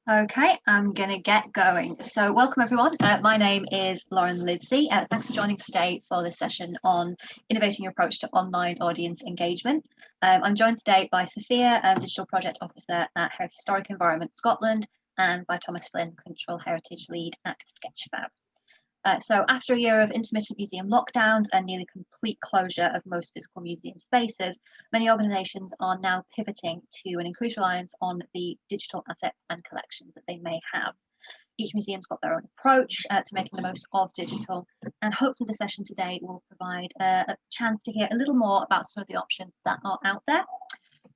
Okay, I'm going to get going. So welcome everyone. My name is Lauren Livesey. Thanks for joining us today for this session on innovating your approach to online audience engagement. I'm joined today by Sophia, Digital Project Officer at Historic Environment Scotland, and by Thomas Flynn, Cultural Heritage Lead at Sketchfab. So after a year of intermittent museum lockdowns and nearly complete closure of most physical museum spaces, many organisations are now pivoting to an increased reliance on the digital assets and collections that they may have. Each museum's got their own approach to making the most of digital, and hopefully the session today will provide a chance to hear a little more about some of the options that are out there.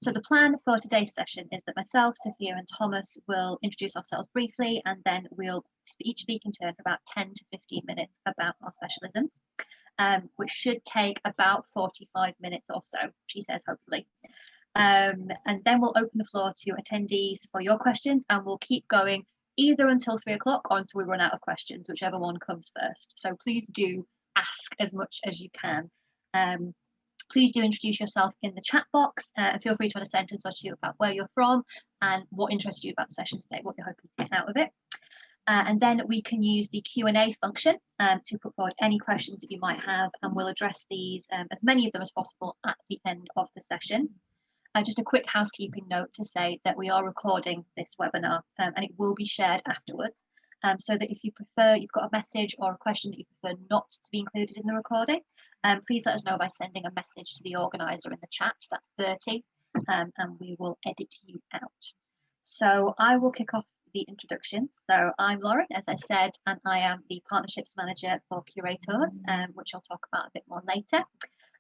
So the plan for today's session is that myself, Sophia and Thomas will introduce ourselves briefly, and then we'll each speak in turn for about 10 to 15 minutes about our specialisms, which should take about 45 minutes or so, she says, hopefully. And then we'll open the floor to attendees for your questions, and we'll keep going either until 3 o'clock or until we run out of questions, whichever one comes first. So please do ask as much as you can. Please do introduce yourself in the chat box, and feel free to add a sentence or two about where you're from and what interests you about the session today, what you're hoping to get out of it. And then we can use the Q&A function to put forward any questions that you might have, and we'll address these, as many of them as possible, at the end of the session. Just a quick housekeeping note to say that we are recording this webinar, and it will be shared afterwards. So that if you prefer, you've got a message or a question that you prefer not to be included in the recording, please let us know by sending a message to the organizer in the chat. That's Bertie, and we will edit you out. So I will kick off the introductions. So I'm Lauren, as I said, and I am the partnerships manager for Curators, which I'll talk about a bit more later.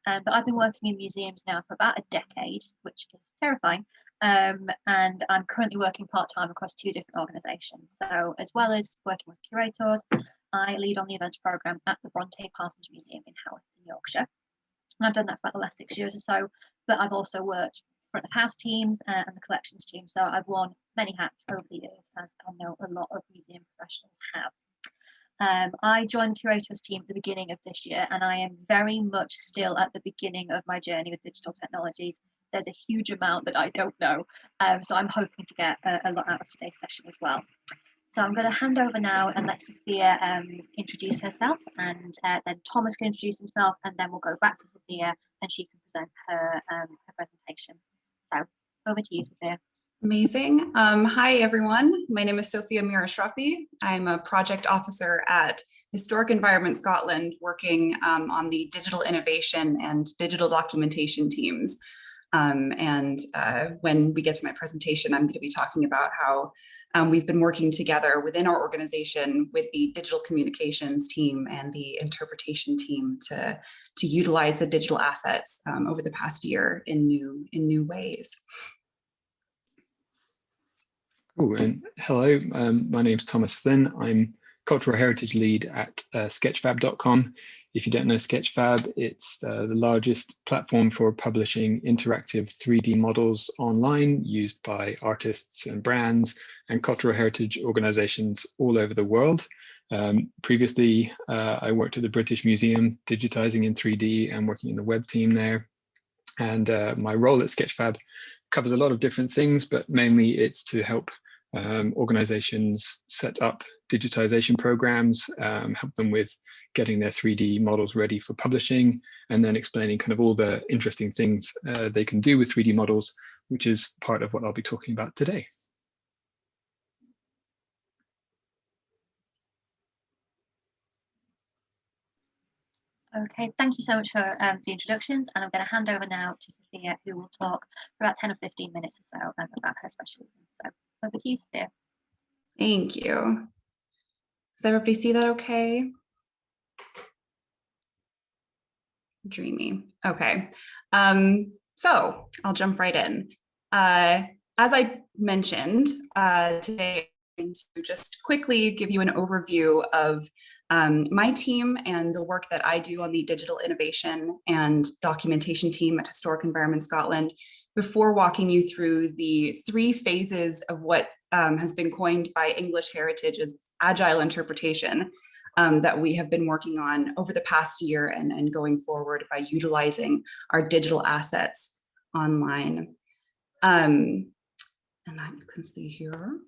But I've been working in museums now for about a decade, which is terrifying. And I'm currently working part-time across 2 different organisations. So as well as working with Curators, I lead on the events programme at the Bronte Parsons Museum in Haworth in Yorkshire. And I've done that for about the last 6 years or so, but I've also worked front of house teams and the collections team. So I've worn many hats over the years, as I know a lot of museum professionals have. I joined the Curators team at the beginning of this year, and I am very much still at the beginning of my journey with digital technologies. There's a huge amount that I don't know, so I'm hoping to get a lot out of today's session as well. So I'm going to hand over now and let Sophia introduce herself, and then Thomas can introduce himself, and then we'll go back to Sophia and she can present her presentation. So over to you, Sophia. Amazing. Hi, everyone. My name is Sophia Mirashrafi. I'm a project officer at Historic Environment Scotland, working on the digital innovation and digital documentation teams. When we get to my presentation, I'm going to be talking about how we've been working together within our organization with the digital communications team and the interpretation team to utilize the digital assets over the past year in new ways. Cool, and hello, my name's Thomas Flynn. I'm Cultural Heritage Lead at Sketchfab.com. If you don't know Sketchfab, it's the largest platform for publishing interactive 3D models online used by artists and brands and cultural heritage organizations all over the world. Previously, I worked at the British Museum, digitizing in 3D and working in the web team there. And my role at Sketchfab covers a lot of different things, but mainly it's to help organizations set up digitization programs, help them with getting their 3D models ready for publishing, and then explaining kind of all the interesting things they can do with 3D models, which is part of what I'll be talking about today. Okay, thank you so much for the introductions, and I'm going to hand over now to Sophia, who will talk for about 10 or 15 minutes or so about her specialism. So over to you, Sophia. Thank you. Does everybody see that okay? Dreamy. Okay. So I'll jump right in. As I mentioned, today I'm going to just quickly give you an overview of my team and the work that I do on the digital innovation and documentation team at Historic Environment Scotland, before walking you through the 3 phases of what has been coined by English Heritage as agile interpretation that we have been working on over the past year and going forward by utilizing our digital assets online. And that you can see here.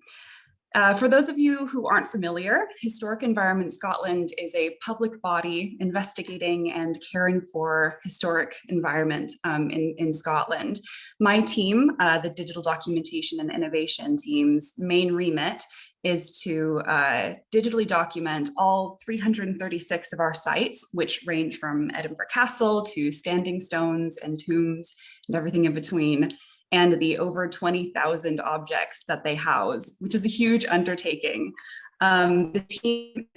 For those of you who aren't familiar, Historic Environment Scotland is a public body investigating and caring for historic environment in Scotland. My team, the Digital Documentation and Innovation team's main remit is to digitally document all 336 of our sites, which range from Edinburgh Castle to standing stones and tombs and everything in between, and the over 20,000 objects that they house, which is a huge undertaking. The team,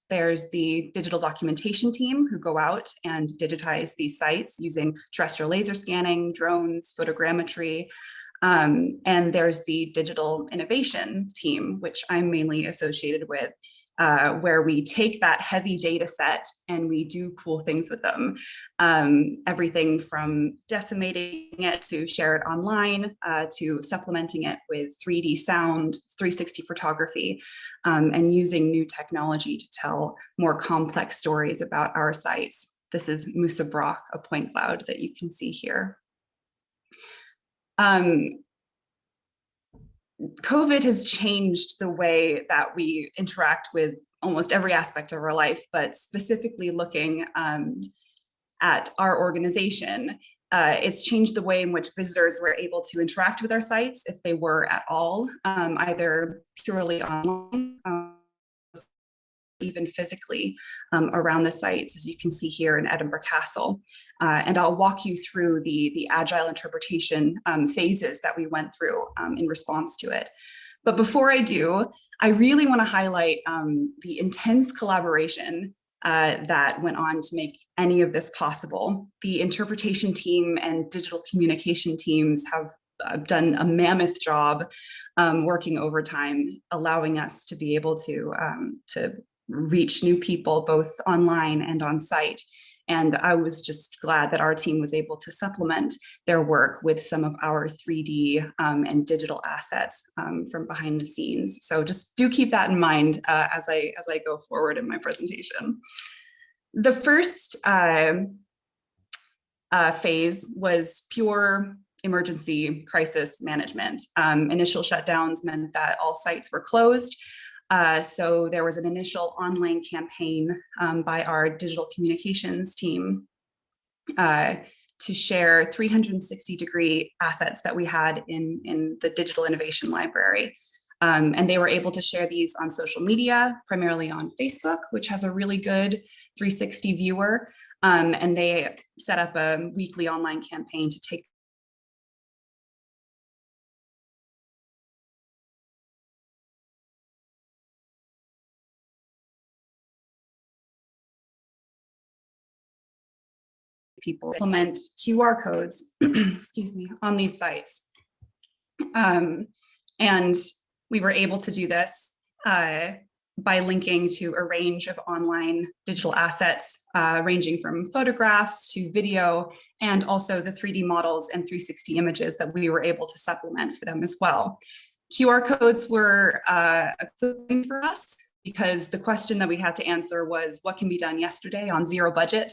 there's the digital documentation team who go out and digitize these sites using terrestrial laser scanning, drones, photogrammetry, and there's the digital innovation team, which I'm mainly associated with, where we take that heavy data set and we do cool things with them. Everything from decimating it to share it online, to supplementing it with 3D sound, 360 photography, and using new technology to tell more complex stories about our sites. This is Musa Brock, a point cloud that you can see here. COVID has changed the way that we interact with almost every aspect of our life, but specifically looking at our organization, it's changed the way in which visitors were able to interact with our sites, if they were at all, either purely online, even physically around the sites, as you can see here in Edinburgh Castle. And I'll walk you through the agile interpretation phases that we went through in response to it. But before I do, I really want to highlight the intense collaboration that went on to make any of this possible. The interpretation team and digital communication teams have done a mammoth job working overtime, allowing us to be able to reach new people both online and on site. And I was just glad that our team was able to supplement their work with some of our 3D and digital assets from behind the scenes. So just do keep that in mind as I go forward in my presentation. The first phase was pure emergency crisis management. Initial shutdowns meant that all sites were closed. So there was an initial online campaign by our digital communications team to share 360-degree assets that we had in the digital innovation library. And they were able to share these on social media, primarily on Facebook, which has a really good 360 viewer. And they set up a weekly online campaign to take people implement QR codes, excuse me, on these sites. And we were able to do this by linking to a range of online digital assets, ranging from photographs to video, and also the 3D models and 360 images that we were able to supplement for them as well. QR codes were a quick win for us because the question that we had to answer was what can be done yesterday on zero budget,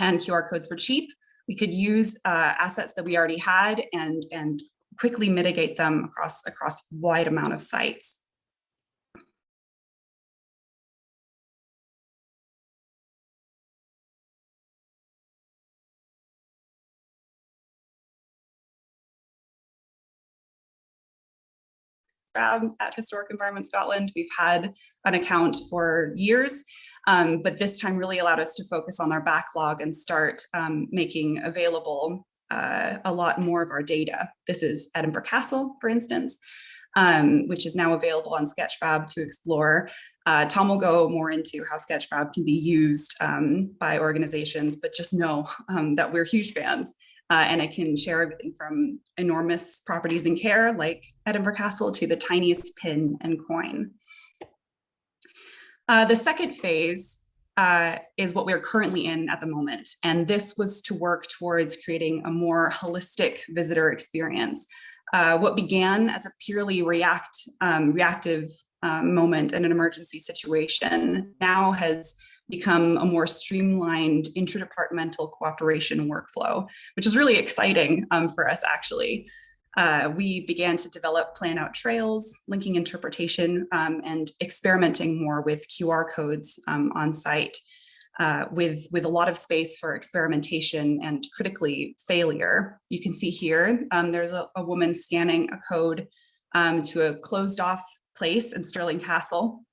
and QR codes were cheap. We could use assets that we already had and quickly mitigate them across a wide amount of sites. At Historic Environment Scotland, we've had an account for years, but this time really allowed us to focus on our backlog and start making available a lot more of our data. This is Edinburgh Castle, for instance, which is now available on Sketchfab to explore. Tom will go more into how Sketchfab can be used by organizations, but just know that we're huge fans. And it can share everything from enormous properties in care like Edinburgh Castle to the tiniest pin and coin. The second phase is what we're currently in at the moment. And this was to work towards creating a more holistic visitor experience. What began as a purely reactive moment in an emergency situation now has become a more streamlined interdepartmental cooperation workflow, which is really exciting for us actually. we began to develop plan out trails, linking interpretation, and experimenting more with QR codes on site, with a lot of space for experimentation and critically failure. You can see here, there's a woman scanning a code to a closed off place in Stirling Castle,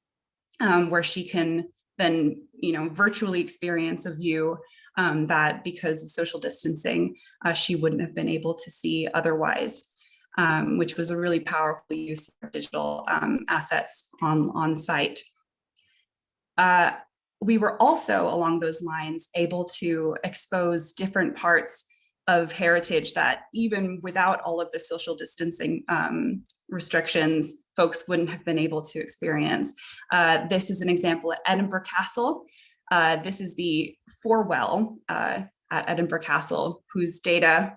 where she can then, virtually experience a view that, because of social distancing, she wouldn't have been able to see otherwise, which was a really powerful use of digital assets on site. We were also, along those lines, able to expose different parts of heritage that, even without all of the social distancing restrictions, folks wouldn't have been able to experience. This is an example at Edinburgh Castle. This is the Forwell at Edinburgh Castle, whose data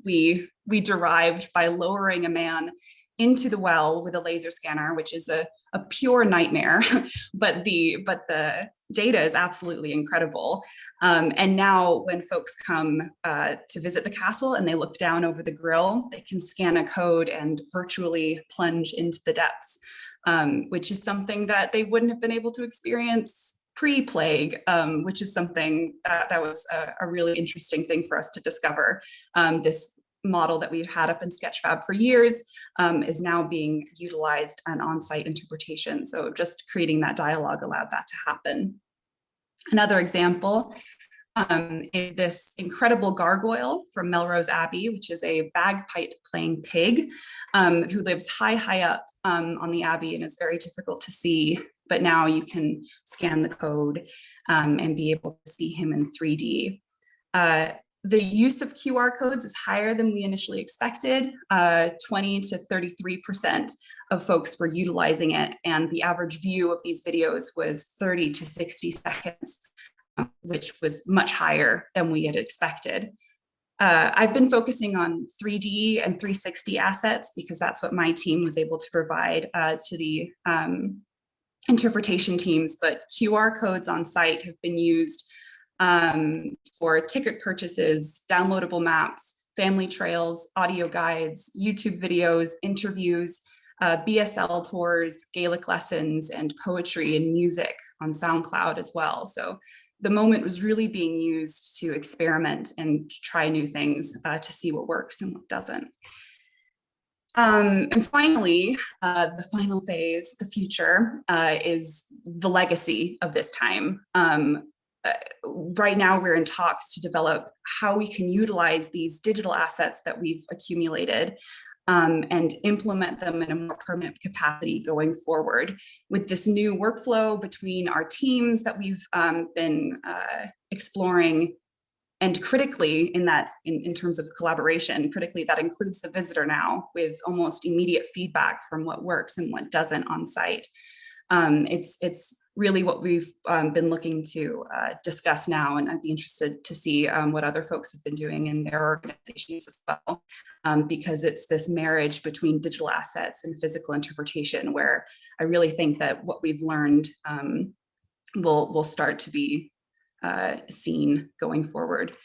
we derived by lowering a man into the well with a laser scanner, which is a pure nightmare, but the data is absolutely incredible. And now when folks come to visit the castle and they look down over the grill, they can scan a code and virtually plunge into the depths, which is something that they wouldn't have been able to experience pre-plague, which is something that was a really interesting thing for us to discover. This model that we've had up in Sketchfab for years is now being utilized on on-site interpretation. So just creating that dialogue allowed that to happen. Another example is this incredible gargoyle from Melrose Abbey, which is a bagpipe playing pig who lives high up on the Abbey and is very difficult to see. But now you can scan the code and be able to see him in 3D. The use of QR codes is higher than we initially expected. 20 to 33% of folks were utilizing it, and the average view of these videos was 30 to 60 seconds, which was much higher than we had expected. I've been focusing on 3D and 360 assets because that's what my team was able to provide to the interpretation teams, but QR codes on site have been used for ticket purchases, downloadable maps, family trails, audio guides, YouTube videos, interviews, BSL tours, Gaelic lessons, and poetry and music on SoundCloud as well. So the moment was really being used to experiment and try new things to see what works and what doesn't. And finally, the final phase, the future, is the legacy of this time. Right now, we're in talks to develop how we can utilize these digital assets that we've accumulated and implement them in a more permanent capacity going forward. With this new workflow between our teams that we've been exploring, and critically in terms of collaboration, critically that includes the visitor now with almost immediate feedback from what works and what doesn't on site. It's really what we've been looking to discuss now, and I'd be interested to see what other folks have been doing in their organizations as well, because it's this marriage between digital assets and physical interpretation where I really think that what we've learned will start to be seen going forward.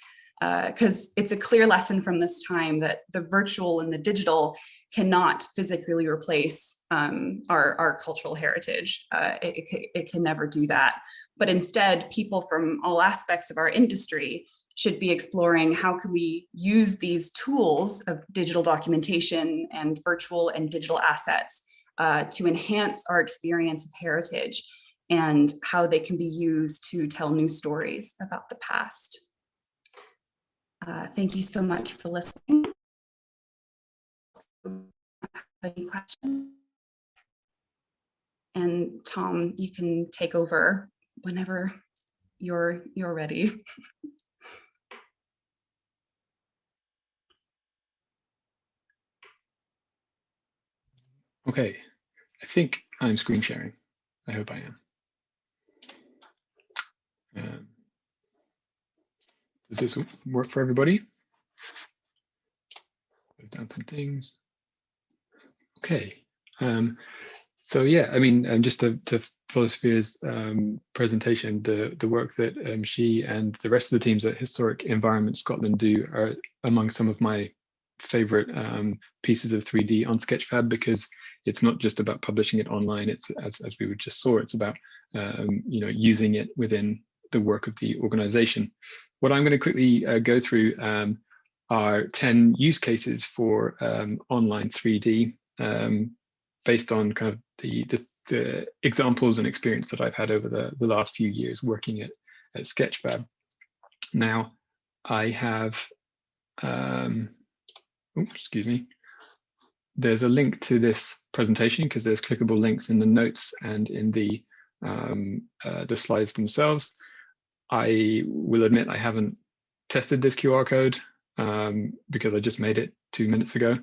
Because it's a clear lesson from this time that the virtual and the digital cannot physically replace our cultural heritage. It can never do that. But instead, people from all aspects of our industry should be exploring how can we use these tools of digital documentation and virtual and digital assets to enhance our experience of heritage and how they can be used to tell new stories about the past. Thank you so much for listening. Any questions? And Tom, you can take over whenever you're ready. Okay, I think I'm screen sharing. I hope I am. Does this work for everybody? I've done some things. Okay. So yeah, I mean, just to follow Sophia's presentation, the work that she and the rest of the teams at Historic Environment Scotland do are among some of my favorite pieces of 3D on Sketchfab, because it's not just about publishing it online. It's, as we just saw, it's about using it within the work of the organization. What I'm going to quickly go through are 10 use cases for online 3D based on kind of the examples and experience that I've had over the last few years working at Sketchfab. Now, I have, excuse me, there's a link to this presentation because there's clickable links in the notes and in the slides themselves. I will admit I haven't tested this QR code because I just made it 2 minutes ago,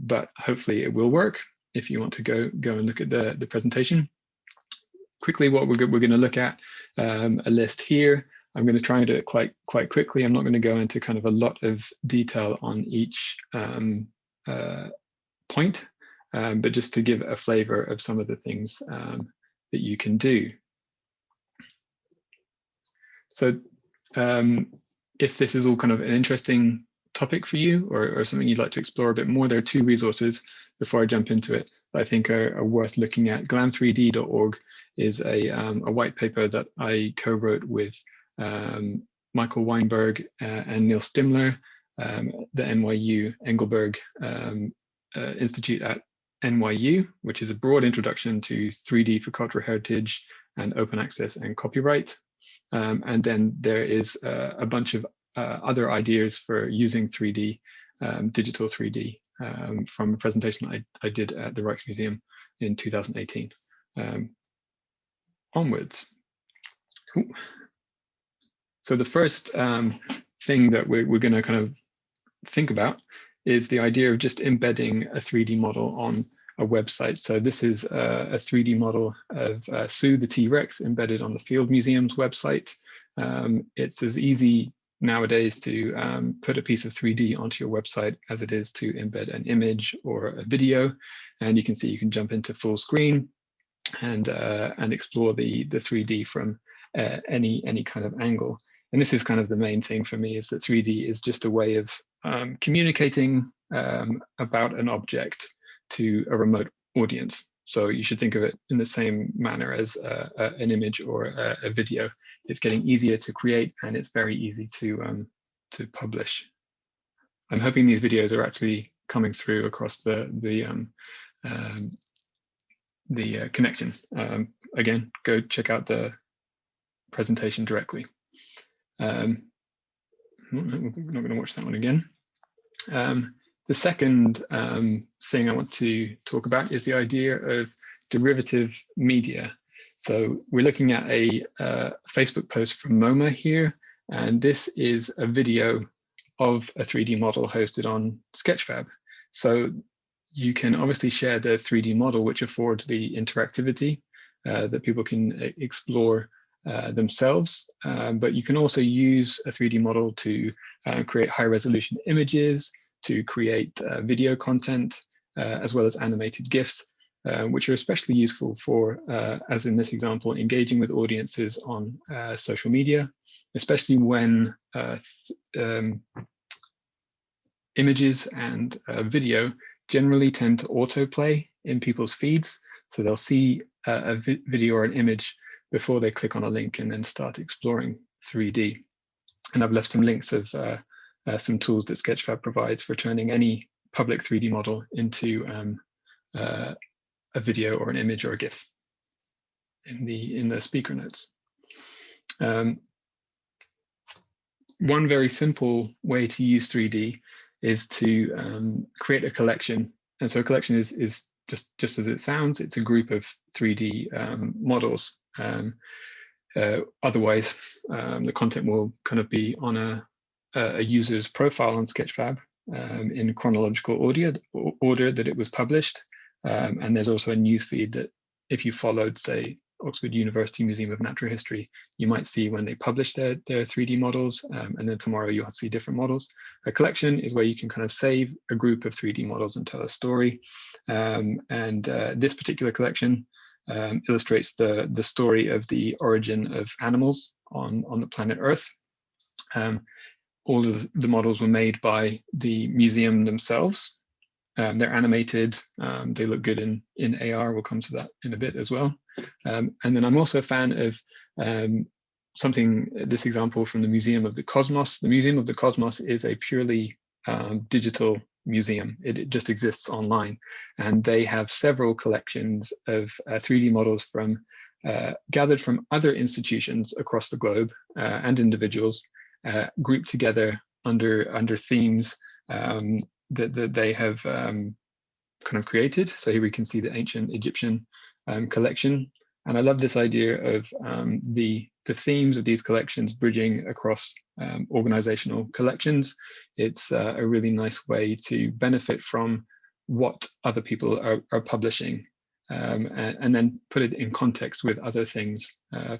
but hopefully it will work if you want to go and look at the presentation. Quickly, what we're going to look at, a list here. I'm going to try and do it quite quickly. I'm not going to go into kind of a lot of detail on each point, but just to give a flavor of some of the things that you can do. So if this is all kind of an interesting topic for you or something you'd like to explore a bit more, there are 2 resources before I jump into it that I think are worth looking at. glam3d.org is a white paper that I co-wrote with Michael Weinberg and Neil Stimler, the NYU Engelberg Institute at NYU, which is a broad introduction to 3D for cultural heritage and open access and copyright. And then there is a bunch of other ideas for using 3D, digital 3D, from a presentation I did at the Rijksmuseum in 2018. Onwards. Cool. So the first thing that we're going to kind of think about is the idea of just embedding a 3D model on a website. So this is a 3D model of Sue the T-Rex embedded on the Field Museum's website. It's as easy nowadays to put a piece of 3D onto your website as it is to embed an image or a video. And you can see you can jump into full screen and explore the 3D from any kind of angle. And this is kind of the main thing for me, is that 3D is just a way of communicating about an object to a remote audience. So you should think of it in the same manner as an image or a video. It's getting easier to create, and it's very easy to publish. I'm hoping these videos are actually coming through across the connection. Again, go check out the presentation directly. We're not going to watch that one again. The second thing I want to talk about is the idea of derivative media. So we're looking at a Facebook post from MoMA here, and this is a video of a 3D model hosted on Sketchfab. So you can obviously share the 3D model, which affords the interactivity that people can explore themselves, but you can also use a 3D model to create high resolution images, to create video content, as well as animated GIFs, which are especially useful for, as in this example, engaging with audiences on social media, especially when images and video generally tend to autoplay in people's feeds. So they'll see a video or an image before they click on a link and then start exploring 3D. And I've left some links of some tools that Sketchfab provides for turning any public 3D model into a video or an image or a GIF in the speaker notes. One very simple way to use 3D is to create a collection. And so a collection is just as it sounds, it's a group of 3D models. Otherwise, the content will kind of be on a user's profile on Sketchfab in chronological order that it was published. And there's also a newsfeed that if you followed, say, Oxford University Museum of Natural History, you might see when they publish their 3D models, and then tomorrow you'll see different models. A collection is where you can kind of save a group of 3D models and tell a story. This particular collection illustrates the story of the origin of animals on the planet Earth. all of the models were made by the museum themselves. They're animated, they look good in AR, we'll come to that in a bit as well. And then I'm also a fan of this example from the Museum of the Cosmos. The Museum of the Cosmos is a purely digital museum. It just exists online, and they have several collections of 3D models from gathered from other institutions across the globe and individuals, grouped together under themes that they have kind of created. So here we can see the ancient Egyptian collection, and I love this idea of the themes of these collections bridging across organizational collections. It's a really nice way to benefit from what other people are publishing, and then put it in context with other things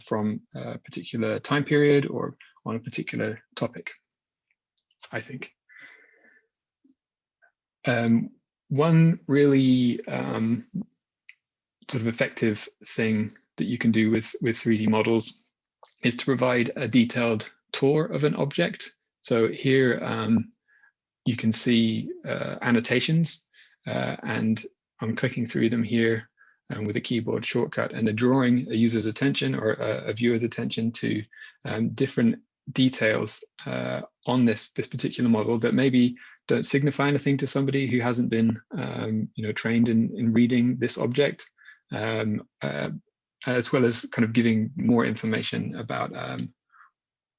from a particular time period or on a particular topic, I think. One really sort of effective thing that you can do with 3D models is to provide a detailed tour of an object. So here you can see annotations, and I'm clicking through them here with a keyboard shortcut, and they're drawing a user's attention or a viewer's attention to different details on this particular model that maybe don't signify anything to somebody who hasn't been trained in reading this object, as well as kind of giving more information about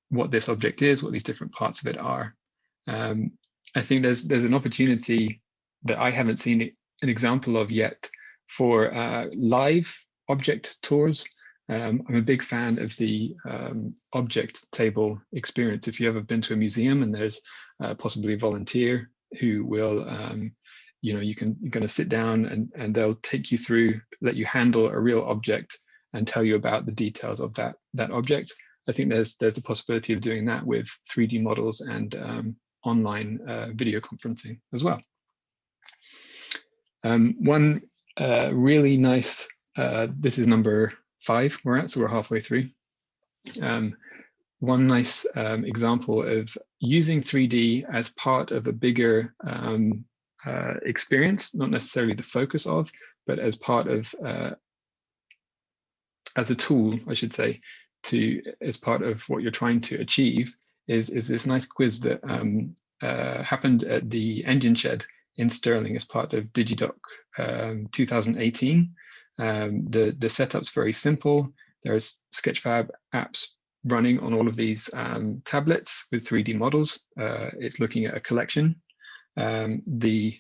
what this object is, what these different parts of it are. I think there's an opportunity that I haven't seen an example of yet for live object tours. I'm a big fan of the object table experience. If you've ever been to a museum and there's possibly a volunteer who will, you're going to sit down and they'll take you through, let you handle a real object and tell you about the details of that object. I think there's a possibility of doing that with 3D models and online video conferencing as well. One really nice, this is number 5 we're at, so we're halfway through. One nice example of using 3D as part of a bigger experience, not necessarily the focus of, but as part of, as a tool, I should say, as part of what you're trying to achieve, is this nice quiz that happened at the Engine Shed in Stirling as part of DigiDoc 2018. The setup's very simple. There's Sketchfab apps running on all of these tablets with 3D models. It's looking at a collection. The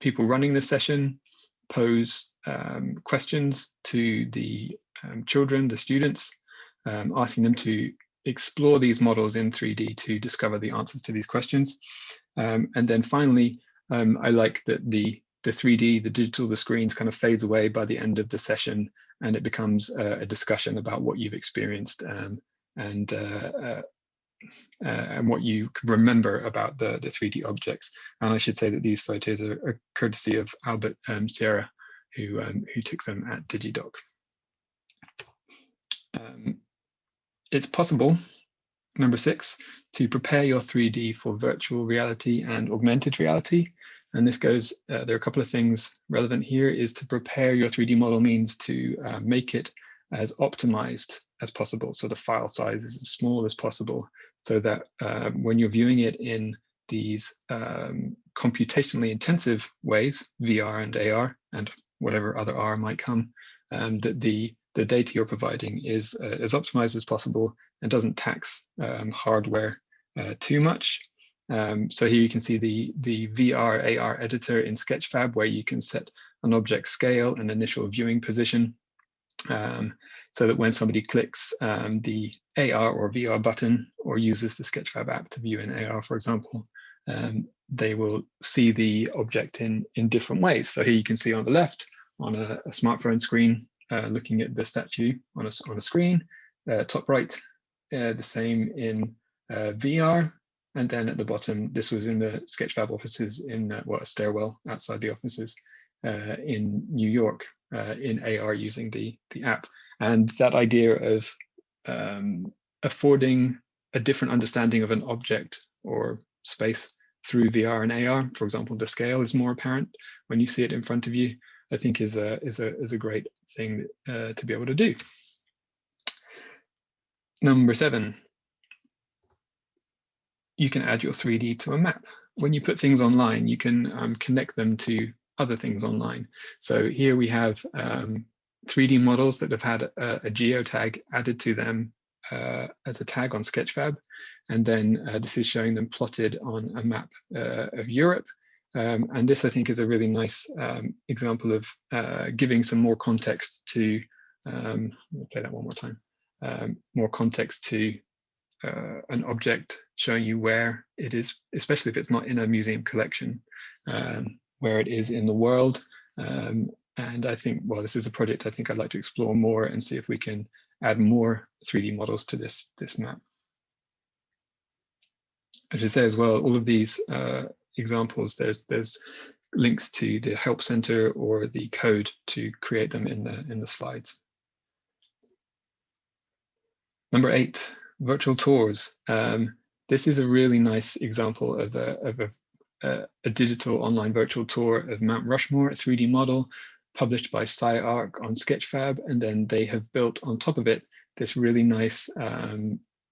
people running the session pose questions to the children, the students, asking them to explore these models in 3D to discover the answers to these questions. And then finally, I like that the 3D, the digital, the screens kind of fades away by the end of the session, and it becomes a discussion about what you've experienced and what you can remember about the 3D objects. And I should say that these photos are courtesy of Albert Sierra, who took them at DigiDoc. It's possible, number 6, to prepare your 3D for virtual reality and augmented reality. And this goes, there are a couple of things relevant here. Is to prepare your 3D model means to make it as optimized as possible. So the file size is as small as possible, so that when you're viewing it in these computationally intensive ways, VR and AR and whatever other R might come, that the data you're providing is as optimized as possible and doesn't tax hardware too much. So here you can see the VR AR editor in Sketchfab, where you can set an object scale and initial viewing position, so that when somebody clicks the AR or VR button or uses the Sketchfab app to view in AR, for example, they will see the object in different ways. So here you can see on the left, on a smartphone screen, looking at the statue on a screen, top right, the same in VR. And then at the bottom, this was in the Sketchfab offices in a stairwell outside the offices in New York, in AR using the app. And that idea of affording a different understanding of an object or space through VR and AR. For example, the scale is more apparent when you see it in front of you. I think is a great thing to be able to do. Number 7, you can add your 3D to a map. When you put things online, you can connect them to other things online. So here we have 3D models that have had a geotag added to them as a tag on Sketchfab. And then this is showing them plotted on a map of Europe. And this, I think, is a really nice example of giving some more context to, let me play that one more time, more context to an object, showing you where it is, especially if it's not in a museum collection, where it is in the world. And I think, well, this is a project I think I'd like to explore more and see if we can add more 3D models to this map. I should say as well, all of these examples, there's links to the help center or the code to create them in the slides. Number 8, virtual tours. This is a really nice example of a digital online virtual tour of Mount Rushmore, a 3D model published by SciArc on Sketchfab, and then they have built on top of it this really nice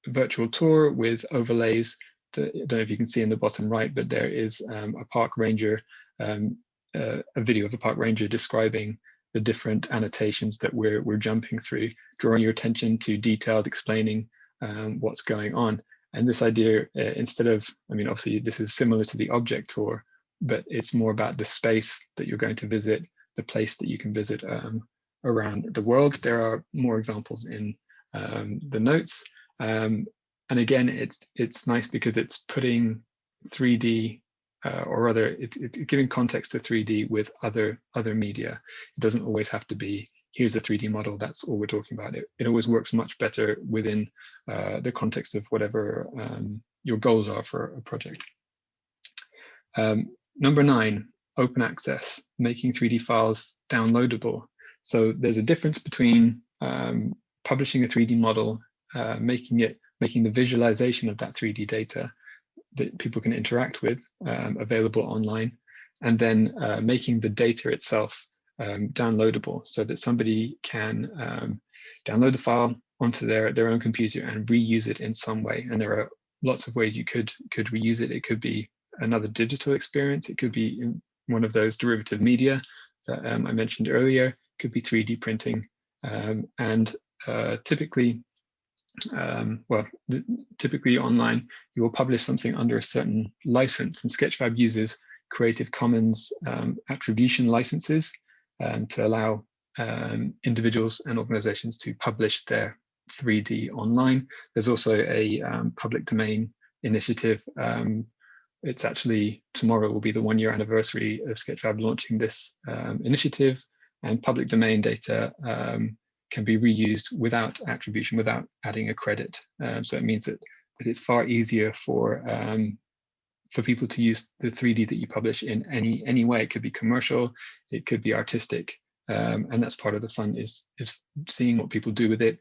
virtual tour with overlays. I don't know if you can see in the bottom right, but there is a park ranger, a video of a park ranger describing the different annotations that we're jumping through, drawing your attention to detailed explaining what's going on. And this idea, instead of, I mean, obviously this is similar to the object tour, but it's more about the space that you're going to visit, the place that you can visit around the world. There are more examples in the notes. And again, it's nice because it's putting 3D, or rather, it's giving context to 3D with other media. It doesn't always have to be, here's a 3D model, that's all we're talking about. It always works much better within the context of whatever your goals are for a project. Number 9, open access, making 3D files downloadable. So there's a difference between publishing a 3D model, making the visualization of that 3D data that people can interact with available online, and then making the data itself downloadable so that somebody can download the file onto their own computer and reuse it in some way. And there are lots of ways you could reuse it. It could be another digital experience. It could be in one of those derivative media that I mentioned earlier. It could be 3D printing, and typically, typically online, you will publish something under a certain license, and Sketchfab uses Creative Commons attribution licenses to allow individuals and organizations to publish their 3D online. There's also a public domain initiative. It's actually, tomorrow will be the 1-year anniversary of Sketchfab launching this initiative, and public domain data can be reused without attribution, without adding a credit. So it means that it's far easier for people to use the 3D that you publish in any way. It could be commercial, it could be artistic, and that's part of the fun, is seeing what people do with it.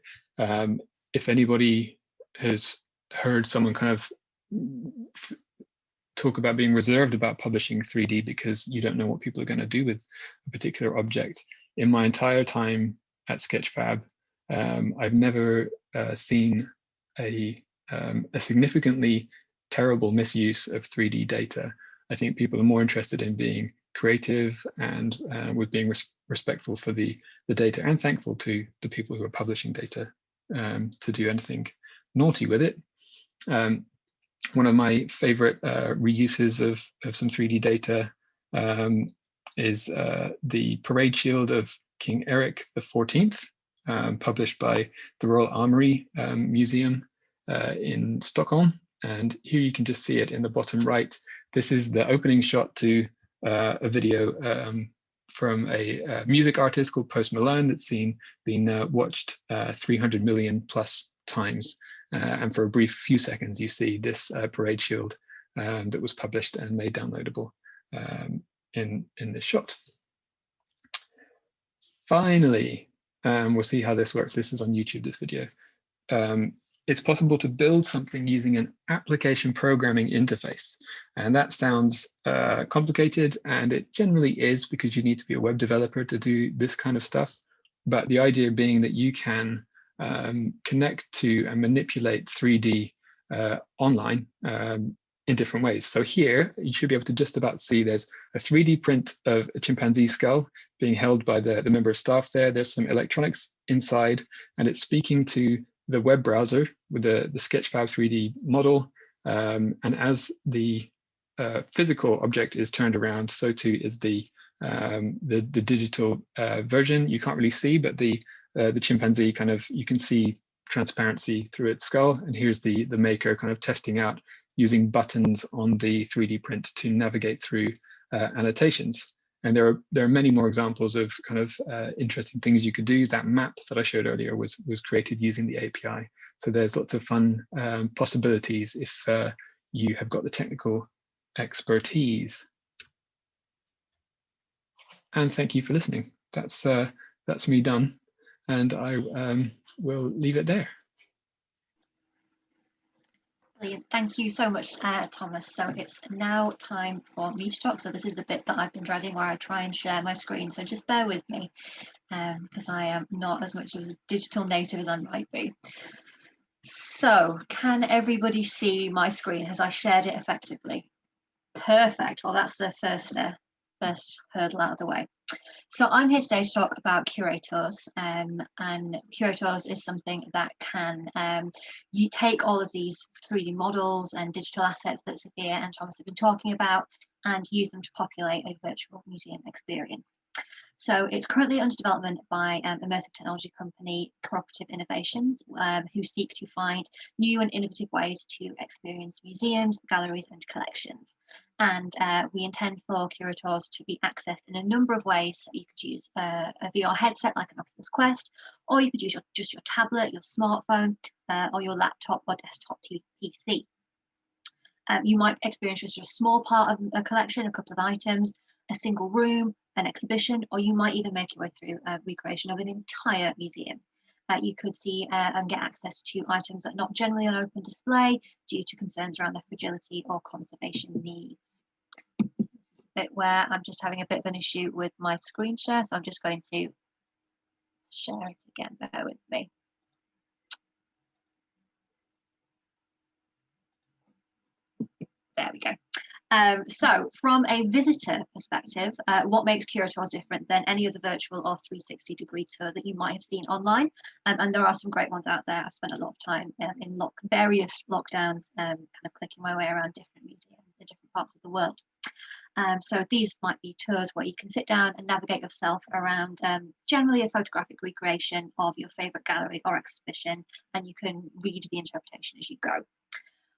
If anybody has heard someone kind of talk about being reserved about publishing 3D because you don't know what people are going to do with a particular object, in my entire time at Sketchfab, I've never seen a significantly terrible misuse of 3D data. I think people are more interested in being creative and with being respectful for the data, and thankful to the people who are publishing data to do anything naughty with it. One of my favorite reuses of some 3D data is the parade shield of King Eric XIV, published by the Royal Armoury Museum in Stockholm. And here you can just see it in the bottom right. This is the opening shot to a video from a music artist called Post Malone that's been watched 300 million plus times. And for a brief few seconds, you see this parade shield that was published and made downloadable in this shot. Finally, we'll see how this works. This is on YouTube, this video. it's possible to build something using an application programming interface. And that sounds complicated, and it generally is, because you need to be a web developer to do this kind of stuff. But the idea being that you can connect to and manipulate 3D online in different ways. So here you should be able to just about see there's a 3D print of a chimpanzee skull being held by the member of staff there. There's some electronics inside, and it's speaking to the web browser with the Sketchfab 3D model. And as the physical object is turned around, so too is the digital version. You can't really see, but the chimpanzee kind of, you can see transparency through its skull. And here's the maker kind of testing out using buttons on the 3D print to navigate through annotations. And there are many more examples of kind of interesting things you could do. That map that I showed earlier was created using the API. So there's lots of fun possibilities if you have got the technical expertise. And thank you for listening. That's me done, and I will leave it there. Brilliant. Thank you so much, Thomas. So it's now time for me to talk. So this is the bit that I've been dreading, where I try and share my screen. So just bear with me, because I am not as much of a digital native as I might be. So can everybody see my screen? Has I shared it effectively? Perfect. Well, that's the first hurdle out of the way. So I'm here today to talk about Curators, and Curators is something that can you take all of these 3D models and digital assets that Sophia and Thomas have been talking about and use them to populate a virtual museum experience. So it's currently under development by immersive technology company Cooperative Innovations, who seek to find new and innovative ways to experience museums, galleries and collections. And we intend for Curators to be accessed in a number of ways. So you could use a VR headset like an Oculus Quest, or you could use just your tablet, your smartphone, or your laptop or desktop PC. You might experience just a small part of a collection, a couple of items, a single room, an exhibition, or you might even make your way through a recreation of an entire museum. You could see and get access to items that are not generally on open display due to concerns around their fragility or conservation needs. Bit where I'm just having a bit of an issue with my screen share, so I'm just going to share it again. Bear with me. There we go. So from a visitor perspective, what makes Curators different than any other virtual or 360-degree tour that you might have seen online? And there are some great ones out there. I've spent a lot of time in various lockdowns, kind of clicking my way around different museums in different parts of the world. So these might be tours where you can sit down and navigate yourself around generally a photographic recreation of your favourite gallery or exhibition, and you can read the interpretation as you go.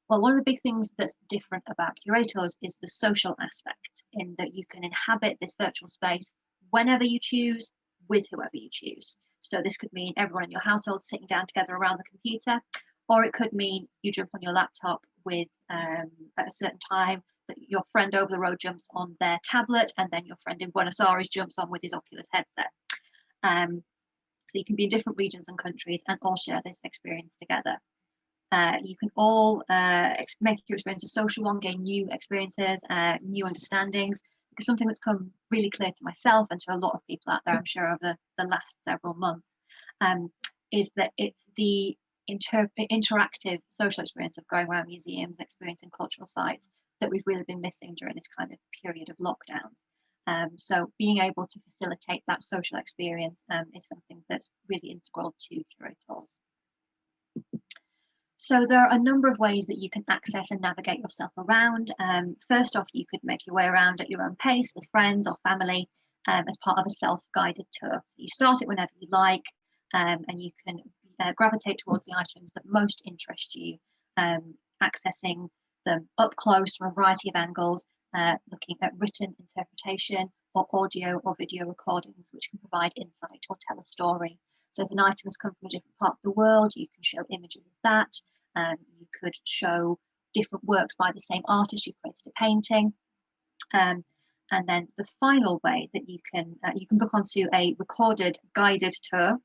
Well, one of the big things that's different about Curators is the social aspect, in that you can inhabit this virtual space whenever you choose, with whoever you choose. So this could mean everyone in your household sitting down together around the computer, or it could mean you jump on your laptop with at a certain time, that your friend over the road jumps on their tablet, and then your friend in Buenos Aires jumps on with his Oculus headset. So you can be in different regions and countries and all share this experience together. You can all make your experience a social one, gain new experiences, new understandings, because something that's come really clear to myself and to a lot of people out there, I'm sure, over the last several months, is that it's the interactive social experience of going around museums, experiencing cultural sites that we've really been missing during this kind of period of lockdowns. So being able to facilitate that social experience is something that's really integral to Curators. So there are a number of ways that you can access and navigate yourself around. First off, you could make your way around at your own pace with friends or family as part of a self-guided tour. So you start it whenever you like, and you can gravitate towards the items that most interest you, accessing them up close from a variety of angles, looking at written interpretation or audio or video recordings, which can provide insight or tell a story. So if an item has come from a different part of the world, you can show images of that. You could show different works by the same artist who created a painting. And then the final way that you can book onto a recorded guided tour,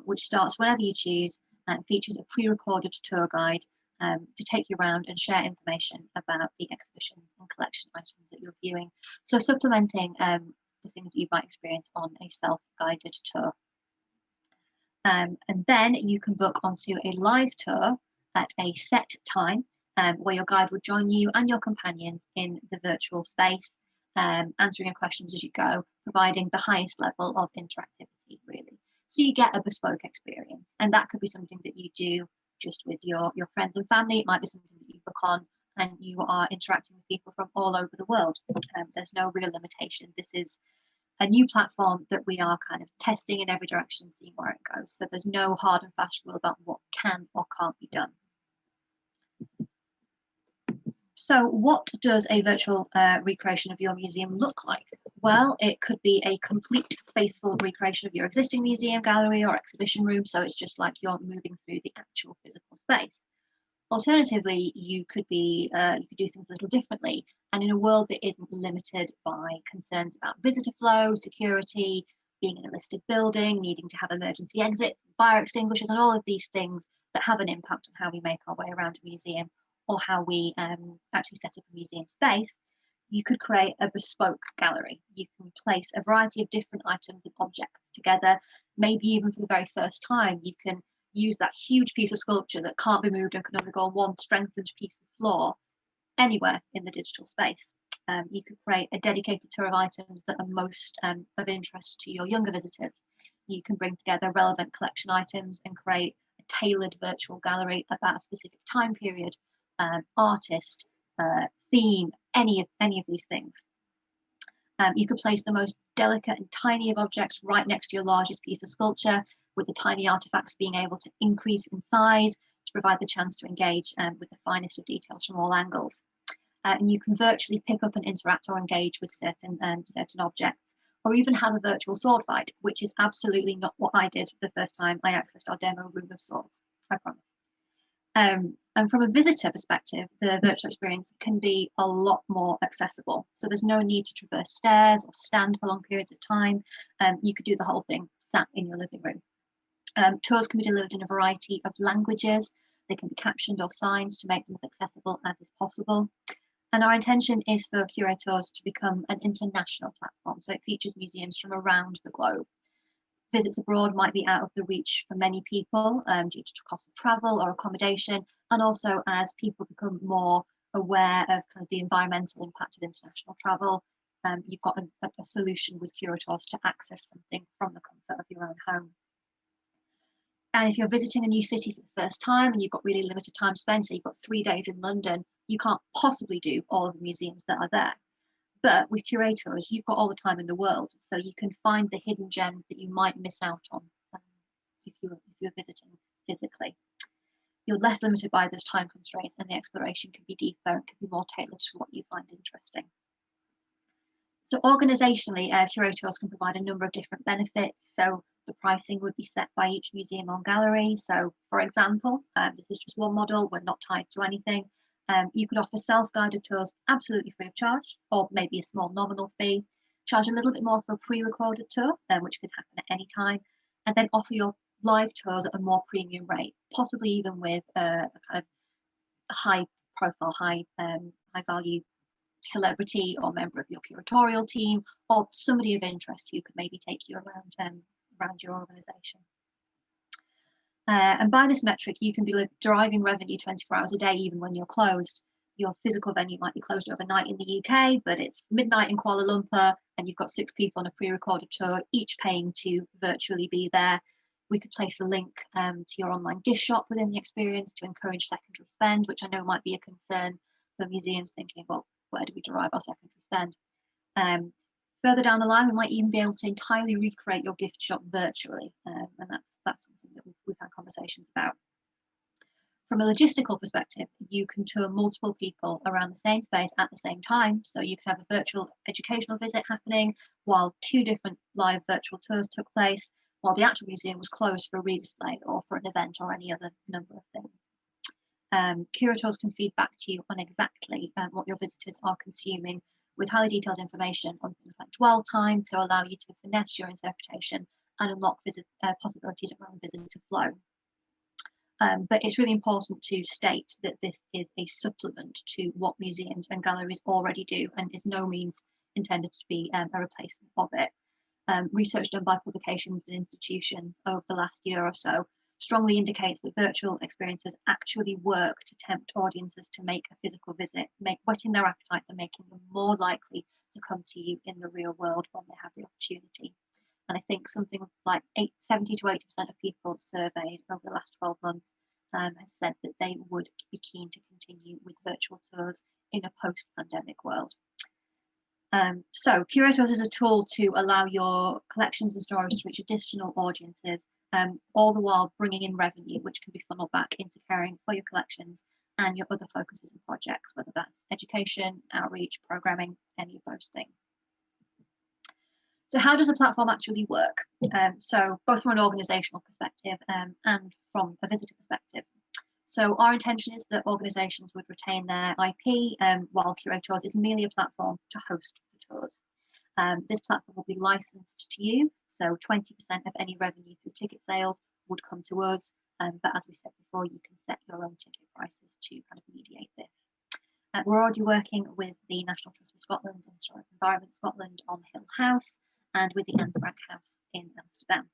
which starts whenever you choose, and features a pre-recorded tour guide to take you around and share information about the exhibitions and collection items that you're viewing. So supplementing the things that you might experience on a self-guided tour. And then you can book onto a live tour at a set time where your guide will join you and your companions in the virtual space, answering your questions as you go, providing the highest level of interactivity, really. So you get a bespoke experience, and that could be something that you do just with your friends and family. It might be something that you book on and you are interacting with people from all over the world. There's no real limitation. This is a new platform that we are kind of testing in every direction, seeing where it goes. So there's no hard and fast rule about what can or can't be done. So what does a virtual recreation of your museum look like? Well, it could be a complete faithful recreation of your existing museum, gallery or exhibition room. So it's just like you're moving through the actual physical space. Alternatively, you could do things a little differently. And in a world that isn't limited by concerns about visitor flow, security, being in a listed building, needing to have emergency exits, fire extinguishers, and all of these things that have an impact on how we make our way around a museum or how we actually set up a museum space, you could create a bespoke gallery. You can place a variety of different items and objects together, maybe even for the very first time. You can use that huge piece of sculpture that can't be moved and can only go on one strengthened piece of floor anywhere in the digital space. You could create a dedicated tour of items that are most of interest to your younger visitors. You can bring together relevant collection items and create a tailored virtual gallery about a specific time period, artist, theme, any of these things. You could place the most delicate and tiny of objects right next to your largest piece of sculpture, with the tiny artifacts being able to increase in size to provide the chance to engage with the finest of details from all angles. And you can virtually pick up and interact or engage with certain objects, or even have a virtual sword fight, which is absolutely not what I did the first time I accessed our demo room of swords, I promise. And from a visitor perspective, the virtual experience can be a lot more accessible. So there's no need to traverse stairs or stand for long periods of time. You could do the whole thing sat in your living room. Tours can be delivered in a variety of languages. They can be captioned or signed to make them as accessible as is possible. And our intention is for Curators to become an international platform. So it features museums from around the globe. Visits abroad might be out of the reach for many people due to cost of travel or accommodation, and also as people become more aware of kind of the environmental impact of international travel. You've got a solution with Curators to access something from the comfort of your own home. And if you're visiting a new city for the first time and you've got really limited time spent, so you've got 3 days in London, you can't possibly do all of the museums that are there. But with Curators, you've got all the time in the world, so you can find the hidden gems that you might miss out on if you're visiting physically. You're less limited by those time constraints, and the exploration can be deeper and can be more tailored to what you find interesting. So organisationally, Curators can provide a number of different benefits. So the pricing would be set by each museum on gallery. So for example, this is just one model, we're not tied to anything. You could offer self-guided tours absolutely free of charge, or maybe a small nominal fee, charge a little bit more for a pre-recorded tour, which could happen at any time, and then offer your live tours at a more premium rate, possibly even with a kind of high profile, high value celebrity or member of your curatorial team, or somebody of interest who could maybe take you around your organisation. And by this metric, you can be deriving revenue 24 hours a day, even when you're closed. Your physical venue might be closed overnight in the UK, but it's midnight in Kuala Lumpur, and you've got 6 people on a pre-recorded tour, each paying to virtually be there. We could place a link to your online gift shop within the experience to encourage secondary spend, which I know might be a concern for museums thinking, well, where do we derive our secondary spend? Further down the line, we might even be able to entirely recreate your gift shop virtually, and that's something that we've had conversations about. From a logistical perspective, you can tour multiple people around the same space at the same time. So you could have a virtual educational visit happening while 2 different live virtual tours took place, while the actual museum was closed for a redisplay or for an event or any other number of things. Curators can feed back to you on exactly what your visitors are consuming, with highly detailed information on things like dwell time to allow you to finesse your interpretation and unlock possibilities around visitor flow. But it's really important to state that this is a supplement to what museums and galleries already do and is no means intended to be a replacement of it. Research done by publications and institutions over the last year or so strongly indicates that virtual experiences actually work to tempt audiences to make a physical visit, whetting their appetites and making them more likely to come to you in the real world when they have the opportunity. And I think something like 70 to 80% of people surveyed over the last 12 months have said that they would be keen to continue with virtual tours in a post-pandemic world. So Curators is a tool to allow your collections and stories to reach additional audiences, all the while bringing in revenue, which can be funneled back into caring for your collections and your other focuses and projects, whether that's education, outreach, programming, any of those things. So how does the platform actually work? So both from an organisational perspective and from a visitor perspective. So our intention is that organisations would retain their IP, while Curators is merely a platform to host the tours. This platform will be licensed to you, so 20% of any revenue through ticket sales would come to us. But as we said before, you can set your own ticket prices to kind of mediate this. We're already working with the National Trust of Scotland and Historic Environment Scotland on Hill House and with the Anne Frank House in Amsterdam.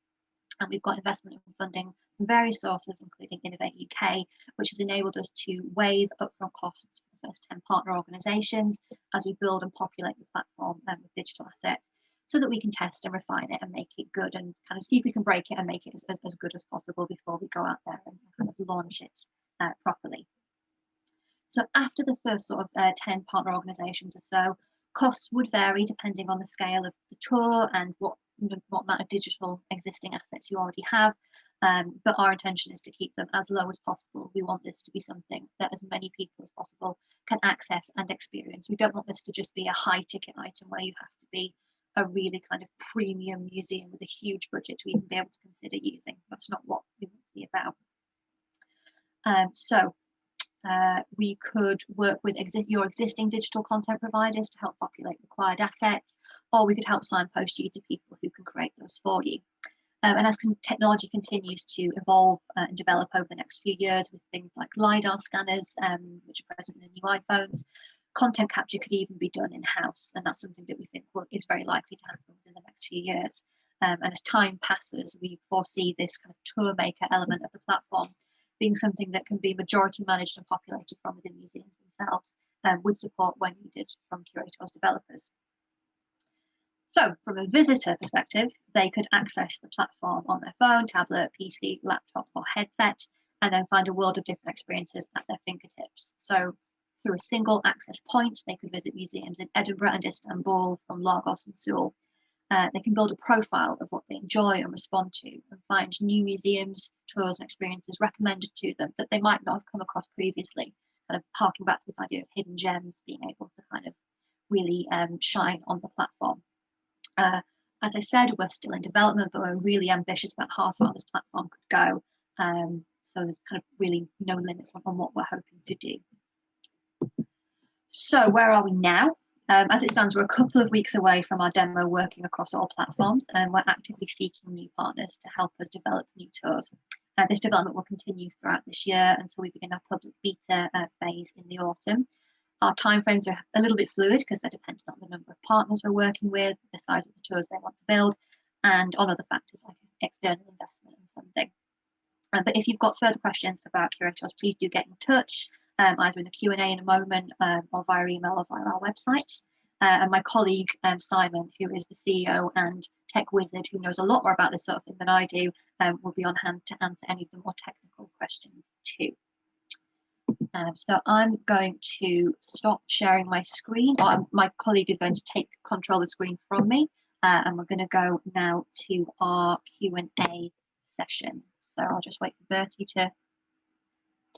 And we've got investment and funding from various sources, including Innovate UK, which has enabled us to waive upfront costs for the first 10 partner organisations as we build and populate the platform with digital assets, so that we can test and refine it and make it good and kind of see if we can break it and make it as good as possible before we go out there and kind of launch it properly. So after the first sort of 10 partner organisations or so, costs would vary depending on the scale of the tour and what amount of digital existing assets you already have. But our intention is to keep them as low as possible. We want this to be something that as many people as possible can access and experience. We don't want this to just be a high ticket item where you have to be a really kind of premium museum with a huge budget to even be able to consider using. That's not what we want to be about. We could work with your existing digital content providers to help populate required assets, or we could help signpost you to people who can create those for you. And as technology continues to evolve and develop over the next few years with things like LiDAR scanners, which are present in the new iPhones, content capture could even be done in-house. And that's something that we think is very likely to happen within the next few years. And as time passes, we foresee this kind of tour maker element of the platform being something that can be majority managed and populated from within museums themselves, with support when needed from Curators developers. So from a visitor perspective, they could access the platform on their phone, tablet, PC, laptop or headset, and then find a world of different experiences at their fingertips. So through a single access point, they could visit museums in Edinburgh and Istanbul, from Lagos and Seoul. They can build a profile of what they enjoy and respond to, and find new museums, tours and experiences recommended to them that they might not have come across previously, kind of harking back to this idea of hidden gems being able to kind of really shine on the platform. As I said, we're still in development, but we're really ambitious about how far this platform could go. So there's kind of really no limits on what we're hoping to do. So where are we now? As it stands, we're a couple of weeks away from our demo working across all platforms, and we're actively seeking new partners to help us develop new tours. This development will continue throughout this year until we begin our public beta phase in the autumn. Our timeframes are a little bit fluid because they're dependent on the number of partners we're working with, the size of the tours they want to build, and on other factors like external investment and funding. But if you've got further questions about Curators, please do get in touch, either in the Q&A in a moment, or via email or via our website. And my colleague, Simon, who is the CEO and tech wizard who knows a lot more about this sort of thing than I do, will be on hand to answer any of the more technical questions too. So I'm going to stop sharing my screen, or my colleague is going to take control of the screen from me, and we're going to go now to our Q&A session. So I'll just wait for Bertie to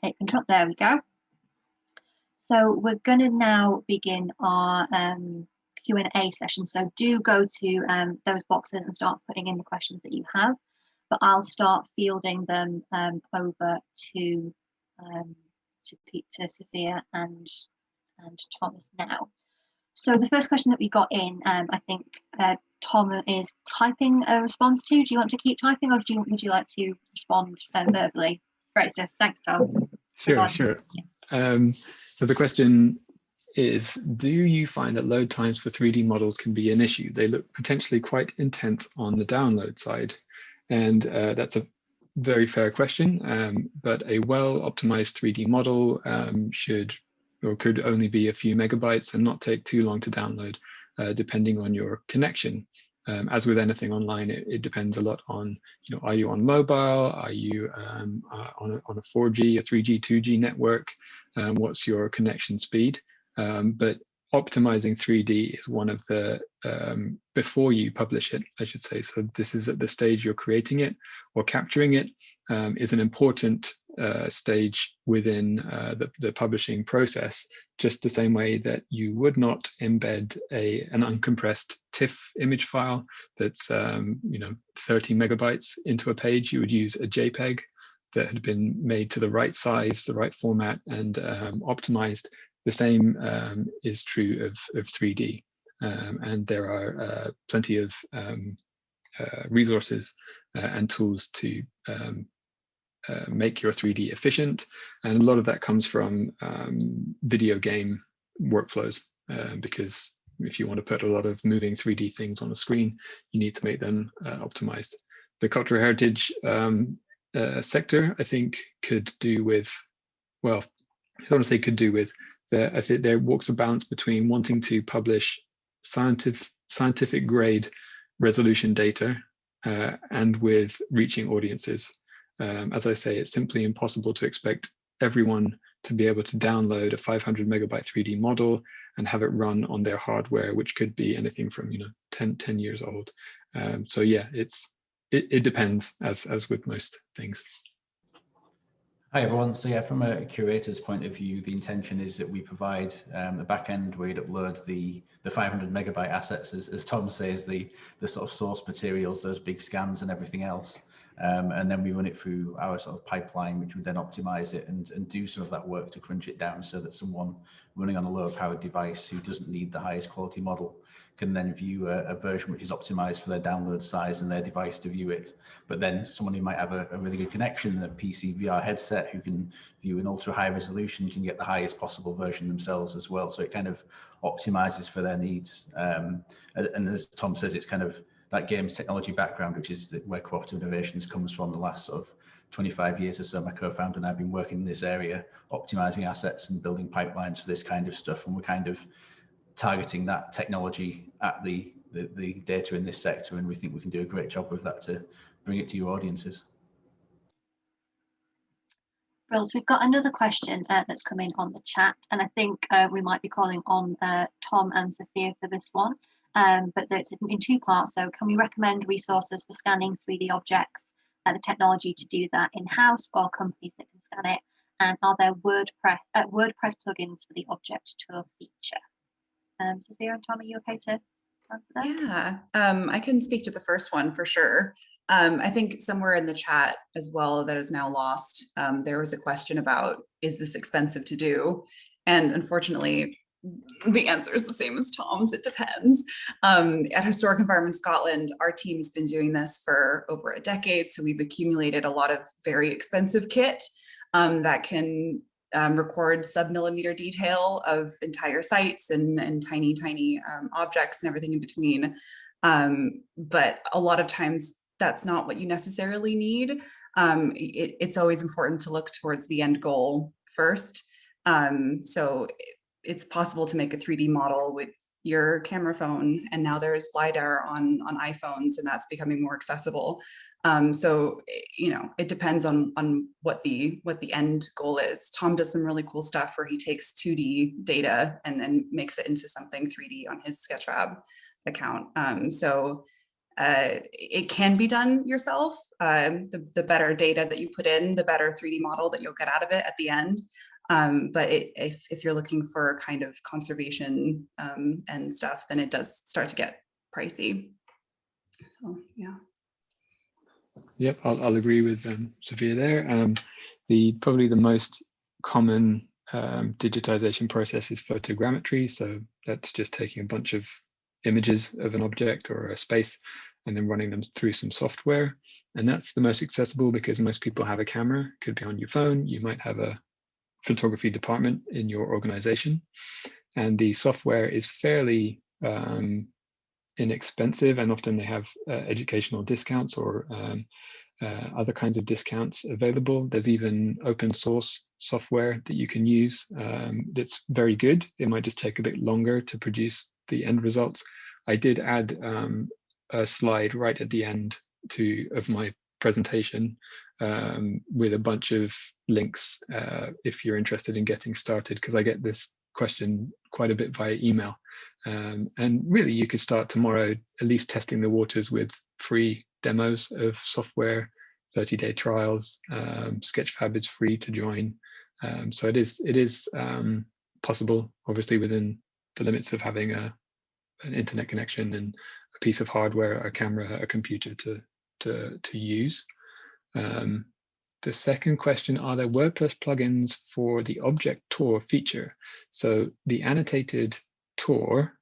take control. There we go. So we're going to now begin our Q&A session. So do go to those boxes and start putting in the questions that you have, but I'll start fielding them over to Sophia and Thomas now. So the first question that we got in, I think Tom is typing a response to. Do you want to keep typing, or would you like to respond verbally? Great stuff. Thanks, Tom. Sure. So the question is, do you find that load times for 3D models can be an issue? They look potentially quite intense on the download side. And that's a very fair question, but a well-optimized 3D model should or could only be a few megabytes and not take too long to download, depending on your connection. As with anything online, it depends a lot on, are you on mobile? Are you on a 4G, a 3G, 2G network? What's your connection speed? But optimizing 3D is one of the, before you publish it, I should say. So this is at the stage you're creating it or capturing it, is an important stage within the publishing process, just the same way that you would not embed an uncompressed TIFF image file that's 30 megabytes into a page. You would use a JPEG that had been made to the right size, the right format, and optimized. The same is true of 3D, and there are plenty of resources and tools to make your 3D efficient, and a lot of that comes from video game workflows, because if you want to put a lot of moving 3D things on a screen, you need to make them optimized. The cultural heritage sector, I think, could do with, well, I don't want to say could do with, I think there walks a balance between wanting to publish scientific grade resolution data and with reaching audiences. As I say, it's simply impossible to expect everyone to be able to download a 500 megabyte 3D model and have it run on their hardware, which could be anything from 10 years old. So yeah, it depends, as with most things. Hi everyone. So yeah, from a curator's point of view, the intention is that we provide the back end where you'd upload the 500 megabyte assets, as Tom says, the sort of source materials, those big scans and everything else. And then we run it through our sort of pipeline, which would then optimize it and do some of that work to crunch it down so that someone running on a lower powered device who doesn't need the highest quality model can then view a version which is optimized for their download size and their device to view it. But then someone who might have a really good connection, a PC VR headset, who can view an ultra high resolution, can get the highest possible version themselves as well. So it kind of optimizes for their needs. And as Tom says, it's kind of that games technology background, which is where cooperative innovations comes from. The last sort of 25 years or so, my co-founder and I have been working in this area, optimizing assets and building pipelines for this kind of stuff. And we're kind of targeting that technology at the data in this sector. And we think we can do a great job with that to bring it to your audiences. Well, so we've got another question that's come in on the chat, and I think we might be calling on Tom and Sophia for this one. But it's in two parts. So can we recommend resources for scanning 3D objects, the technology to do that in-house, or companies that can scan it? And are there WordPress plugins for the object tour feature? Sophia and Tom, are you okay to answer that? Yeah, I can speak to the first one for sure. I think somewhere in the chat as well that is now lost, there was a question about, is this expensive to do? And unfortunately, the answer is the same as Tom's, it depends. At Historic Environment Scotland, our team has been doing this for over a decade, so we've accumulated a lot of very expensive kit that can record sub-millimeter detail of entire sites and tiny objects and everything in between. But a lot of times that's not what you necessarily need. It's always important to look towards the end goal first. So it's possible to make a 3D model with your camera phone, and now there's LiDAR on iPhones, and that's becoming more accessible. So it depends on what the end goal is. Tom does some really cool stuff where he takes 2D data and then makes it into something 3D on his Sketchfab account. So it can be done yourself. The better data that you put in, the better 3D model that you'll get out of it at the end. But if you're looking for kind of conservation and stuff, then it does start to get pricey. So, yeah. Yep, I'll agree with Sophia there. Probably the most common digitization process is photogrammetry. So that's just taking a bunch of images of an object or a space and then running them through some software. And that's the most accessible because most people have a camera. It could be on your phone. You might have a photography department in your organization. And the software is fairly inexpensive, and often they have educational discounts or other kinds of discounts available. There's even open source software that you can use that's very good. It might just take a bit longer to produce the end results. I did add a slide right at the end of my presentation with a bunch of links if you're interested in getting started, because I get this question quite a bit via email. And really, you could start tomorrow at least testing the waters with free demos of software, 30-day trials. Sketchfab is free to join. So it is possible, obviously within the limits of having an internet connection and a piece of hardware, a camera, a computer to use. The second question, are there WordPress plugins for the object tour feature? So the annotated tour,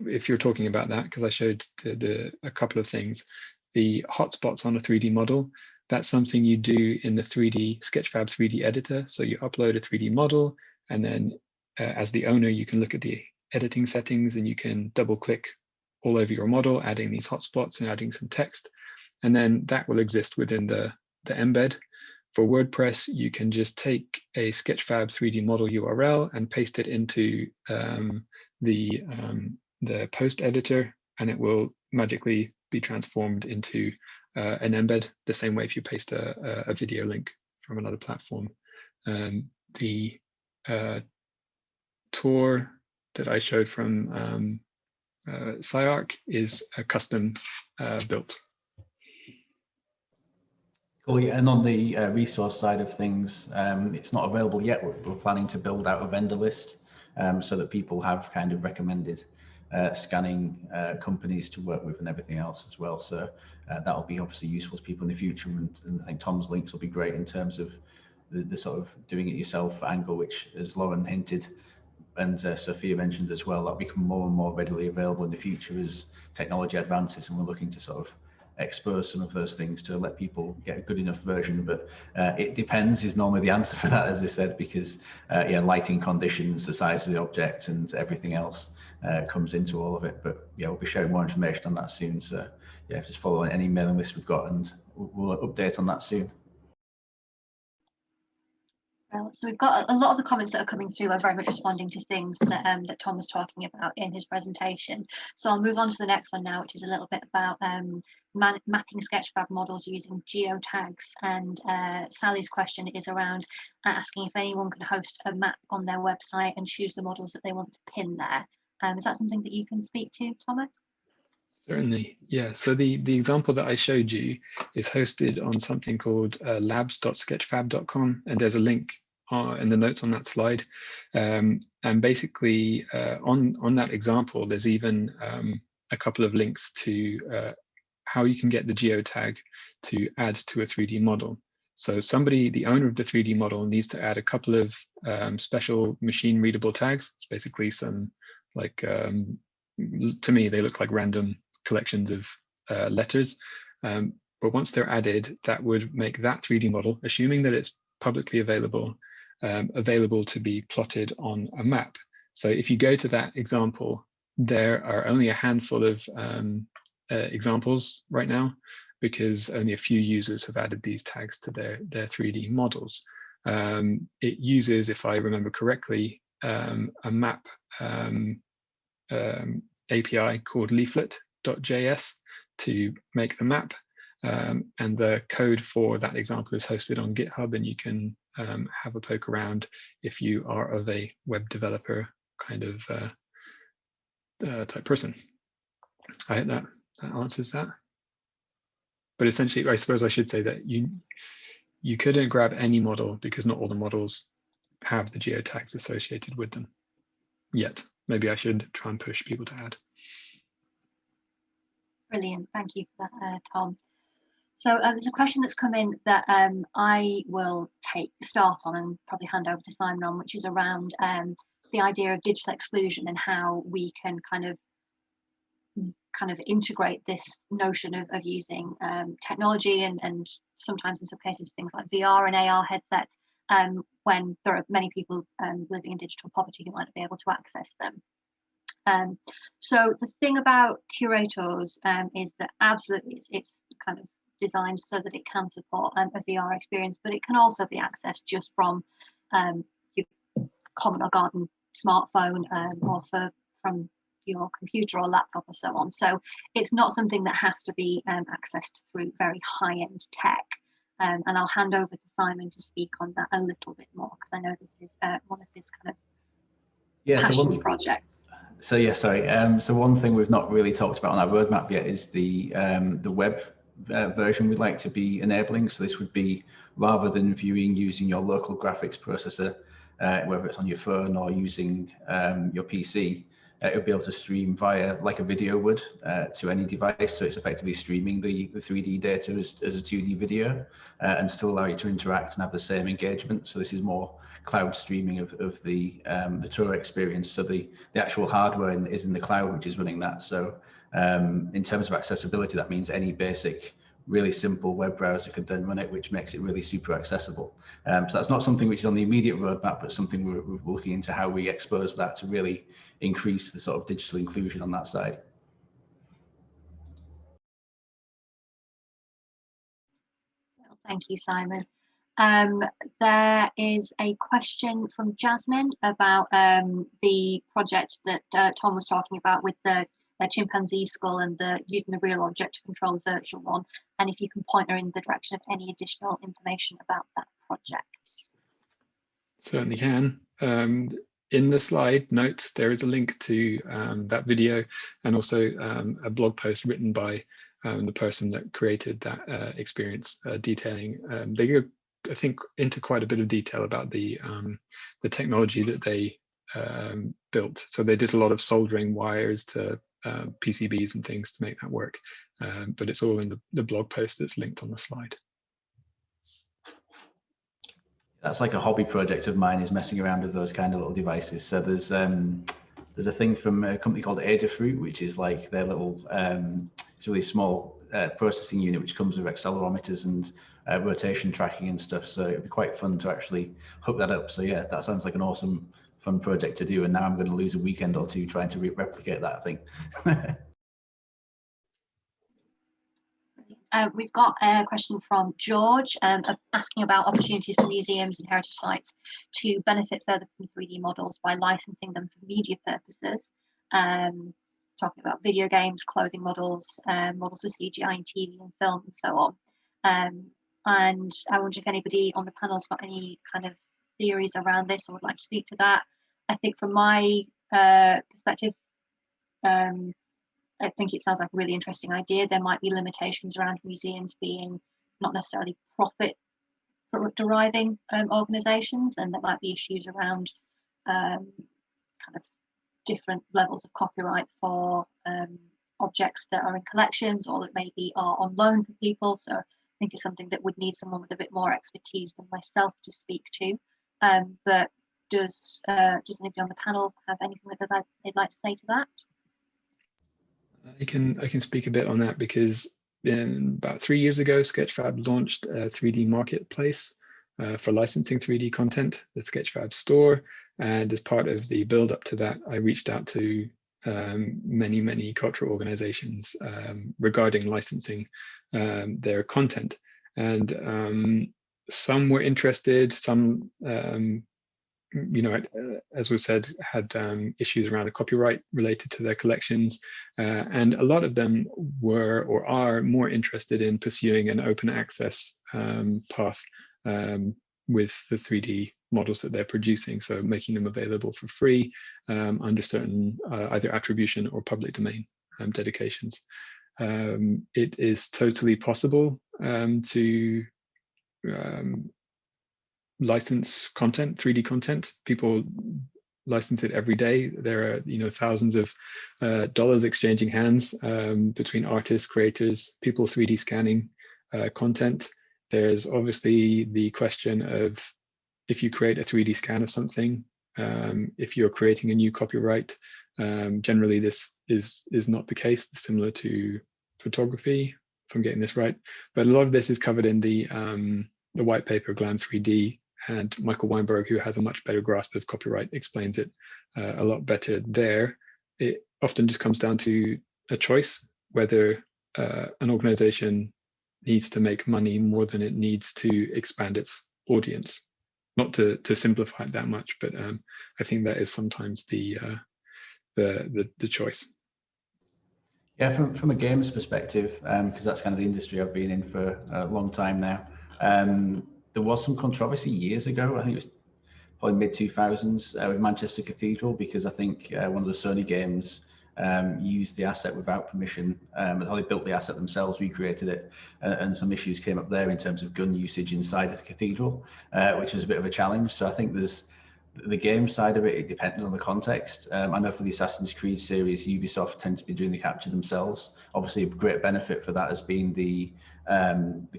if you're talking about that, because I showed a couple of things, the hotspots on a 3D model, that's something you do in the Sketchfab 3D editor. So you upload a 3D model, and then as the owner, you can look at the editing settings and you can double click all over your model, adding these hotspots and adding some text. And then that will exist within the embed. For WordPress, you can just take a Sketchfab 3D model URL and paste it into the post editor, and it will magically be transformed into an embed, the same way if you paste a video link from another platform. The tour that I showed from SciArc is a custom built. Cool, yeah. And on the resource side of things, it's not available yet. We're planning to build out a vendor list so that people have kind of recommended scanning companies to work with and everything else as well. So that'll be obviously useful to people in the future. And I think Tom's links will be great in terms of the sort of doing it yourself angle, which, as Lauren hinted and Sophia mentioned as well, that'll become more and more readily available in the future as technology advances, and we're looking to sort of expose some of those things to let people get a good enough version. But it depends is normally the answer for that, as I said, because yeah, lighting conditions, the size of the object and everything else comes into all of it. But yeah, we'll be sharing more information on that soon. So yeah, just follow any mailing list we've got and we'll update on that soon. Well, so we've got a lot of the comments that are coming through are very much responding to things that that Tom was talking about in his presentation. So I'll move on to the next one now, which is a little bit about mapping Sketchfab models using geotags. And Sally's question is around asking if anyone can host a map on their website and choose the models that they want to pin there. Is that something that you can speak to, Thomas? Certainly, yeah. So the example that I showed you is hosted on something called labs.sketchfab.com, and there's a link in the notes on that slide. And basically, on that example, there's even a couple of links to how you can get the geotag to add to a 3D model. So the owner of the 3D model, needs to add a couple of special machine readable tags. It's basically some, like, to me, they look like random collections of letters, but once they're added, that would make that 3D model, assuming that it's publicly available, available to be plotted on a map. So if you go to that example, there are only a handful of examples right now, because only a few users have added these tags to their 3D models. It uses, if I remember correctly, a map API called leaflet.js to make the map, and the code for that example is hosted on GitHub, and you can have a poke around if you are of a web developer kind of type person. I hope that answers that. But essentially, I suppose I should say that you couldn't grab any model because not all the models have the geotags associated with them yet. Maybe I should try and push people to add. Brilliant, thank you for that, Tom. So there's a question that's come in that I will start on and probably hand over to Simon on, which is around the idea of digital exclusion and how we can kind of kind of integrate this notion of using technology and sometimes in some cases things like VR and AR headsets when there are many people living in digital poverty who might not be able to access them. So the thing about Curators is that absolutely it's kind of designed so that it can support a VR experience, but it can also be accessed just from your common or garden smartphone or from your computer or laptop or so on. So it's not something that has to be accessed through very high-end tech. And I'll hand over to Simon to speak on that a little bit more, because I know this is one of his kind of passion projects. So yeah, sorry. So one thing we've not really talked about on our roadmap yet is the web version we'd like to be enabling. So this would be, rather than viewing using your local graphics processor, whether it's on your phone or using your PC, it would be able to stream via, like a video would, to any device. So it's effectively streaming the 3D data as a 2D video and still allow you to interact and have the same engagement. So this is more cloud streaming of the tour experience. So the actual hardware is in the cloud, which is running that. So in terms of accessibility, that means any basic, really simple web browser could then run it, which makes it really super accessible. So that's not something which is on the immediate roadmap, but something we're looking into how we expose that to really increase the sort of digital inclusion on that side. Well, thank you, Simon. There is a question from Jasmine about the project that Tom was talking about with the chimpanzee skull and using the real object to control the virtual one, and if you can point her in the direction of any additional information about that project. Certainly can. In the slide notes, there is a link to that video and also a blog post written by the person that created that experience, detailing. They go, I think, into quite a bit of detail about the technology that they built. So they did a lot of soldering wires to PCBs and things to make that work, but it's all in the blog post that's linked on the slide. That's like a hobby project of mine, is messing around with those kind of little devices. So there's a thing from a company called Adafruit, which is like their little, it's a really small processing unit which comes with accelerometers and rotation tracking and stuff. So it'd be quite fun to actually hook that up. So yeah, that sounds like an awesome, fun project to do. And now I'm going to lose a weekend or two trying to replicate that thing. We've got a question from George asking about opportunities for museums and heritage sites to benefit further from 3D models by licensing them for media purposes. Talking about video games, clothing models, models for CGI and TV and film and so on. And I wonder if anybody on the panel's got any kind of theories around this or would like to speak to that. I think from my perspective, I think it sounds like a really interesting idea. There might be limitations around museums being not necessarily profit deriving organisations, and there might be issues around kind of different levels of copyright for objects that are in collections or that maybe are on loan for people. So I think it's something that would need someone with a bit more expertise than myself to speak to. But does anybody on the panel have anything that they'd like to say to that? I can speak a bit on that, because about 3 years ago, Sketchfab launched a 3D marketplace for licensing 3D content, the Sketchfab store. And as part of the build up to that, I reached out to many cultural organizations regarding licensing their content. And some were interested, some as we said, had issues around the copyright related to their collections, and a lot of them were or are more interested in pursuing an open access path with the 3D models that they're producing, so making them available for free under certain either attribution or public domain dedications. It is totally possible to license content, 3D content. People license it every day. There are thousands of dollars exchanging hands between artists, creators, people 3D scanning content. There's obviously the question of, if you create a 3D scan of something, if you're creating a new copyright Generally, this is not the case, similar to photography, if I'm getting this right. But a lot of this is covered in the white paper Glam 3D, and Michael Weinberg, who has a much better grasp of copyright, explains it a lot better there. It often just comes down to a choice, whether an organization needs to make money more than it needs to expand its audience. Not to simplify it that much, but I think that is sometimes the choice. Yeah, from a games perspective, because that's kind of the industry I've been in for a long time now. There was some controversy years ago. I think it was probably mid-2000s with Manchester Cathedral, because I think one of the Sony games used the asset without permission. That's how they built the asset themselves, recreated it, and some issues came up there in terms of gun usage inside of the cathedral, which was a bit of a challenge. So I think there's the game side of it, it depends on the context. I know for the Assassin's Creed series, Ubisoft tend to be doing the capture themselves. Obviously, a great benefit for that has been the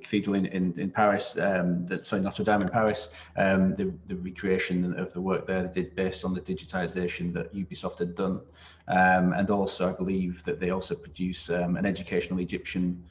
cathedral in Paris, sorry, Notre Dame in Paris, the recreation of the work there they did based on the digitization that Ubisoft had done. And also, I believe that they also produce an educational Egyptian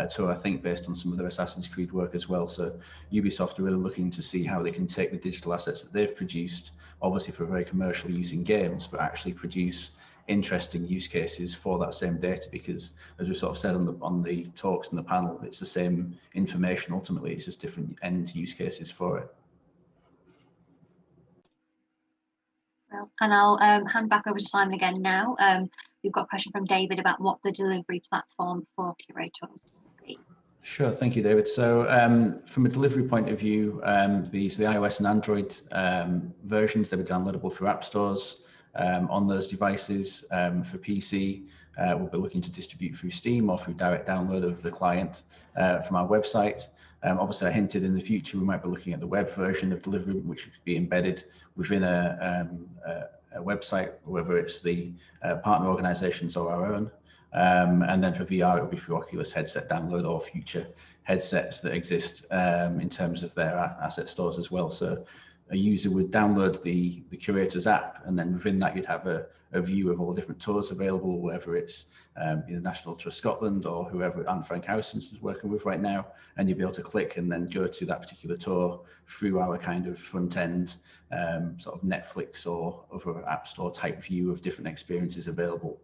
tour, I think, based on some of their Assassin's Creed work as well. So Ubisoft are really looking to see how they can take the digital assets that they've produced, obviously for very commercial use in games, but actually produce interesting use cases for that same data, because as we sort of said on the talks and the panel, it's the same information ultimately, it's just different end use cases for it. And I'll hand back over to Simon again now. We've got a question from David about what the delivery platform for Curators will be. Sure, thank you, David. So from a delivery point of view, the iOS and Android versions, they'll be downloadable through app stores on those devices. For PC, we'll be looking to distribute through Steam or through direct download of the client from our website. Obviously, I hinted in the future we might be looking at the web version of delivery, which could be embedded within a website, whether it's the partner organizations or our own. And then for VR, it'll be through Oculus headset download or future headsets that exist in terms of their asset stores as well. So a user would download the Curators app, and then within that you'd have a view of all the different tours available, whether it's National Trust Scotland or whoever Anne Frank Howsons is working with right now, and you'll be able to click and then go to that particular tour through our kind of front end sort of Netflix or other app store type view of different experiences available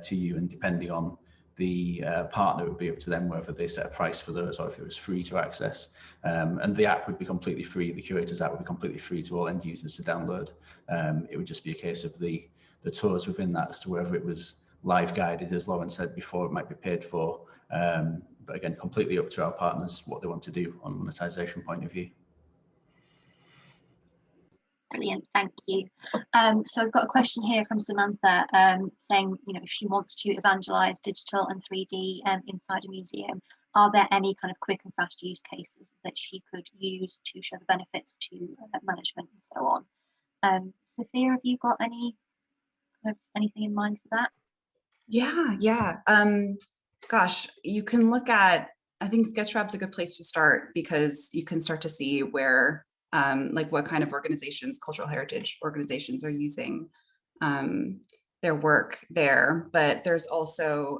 to you, and depending on the partner, it would be up to them whether they set a price for those or if it was free to access. And the app would be completely free. The Curators app would be completely free to all end users to download. It would just be a case of the tours within that as to whether it was live guided, as Lauren said before, it might be paid for. But again, completely up to our partners what they want to do on a monetization point of view. Brilliant, thank you. So I've got a question here from Samantha saying, if she wants to evangelize digital and 3D inside a museum, are there any kind of quick and fast use cases that she could use to show the benefits to management and so on? Sophia, have you got anything in mind for that? Yeah. Gosh, you can look at, I think Sketchfab's a good place to start, because you can start to see where like what kind of organizations, cultural heritage organizations, are using their work there. But there's also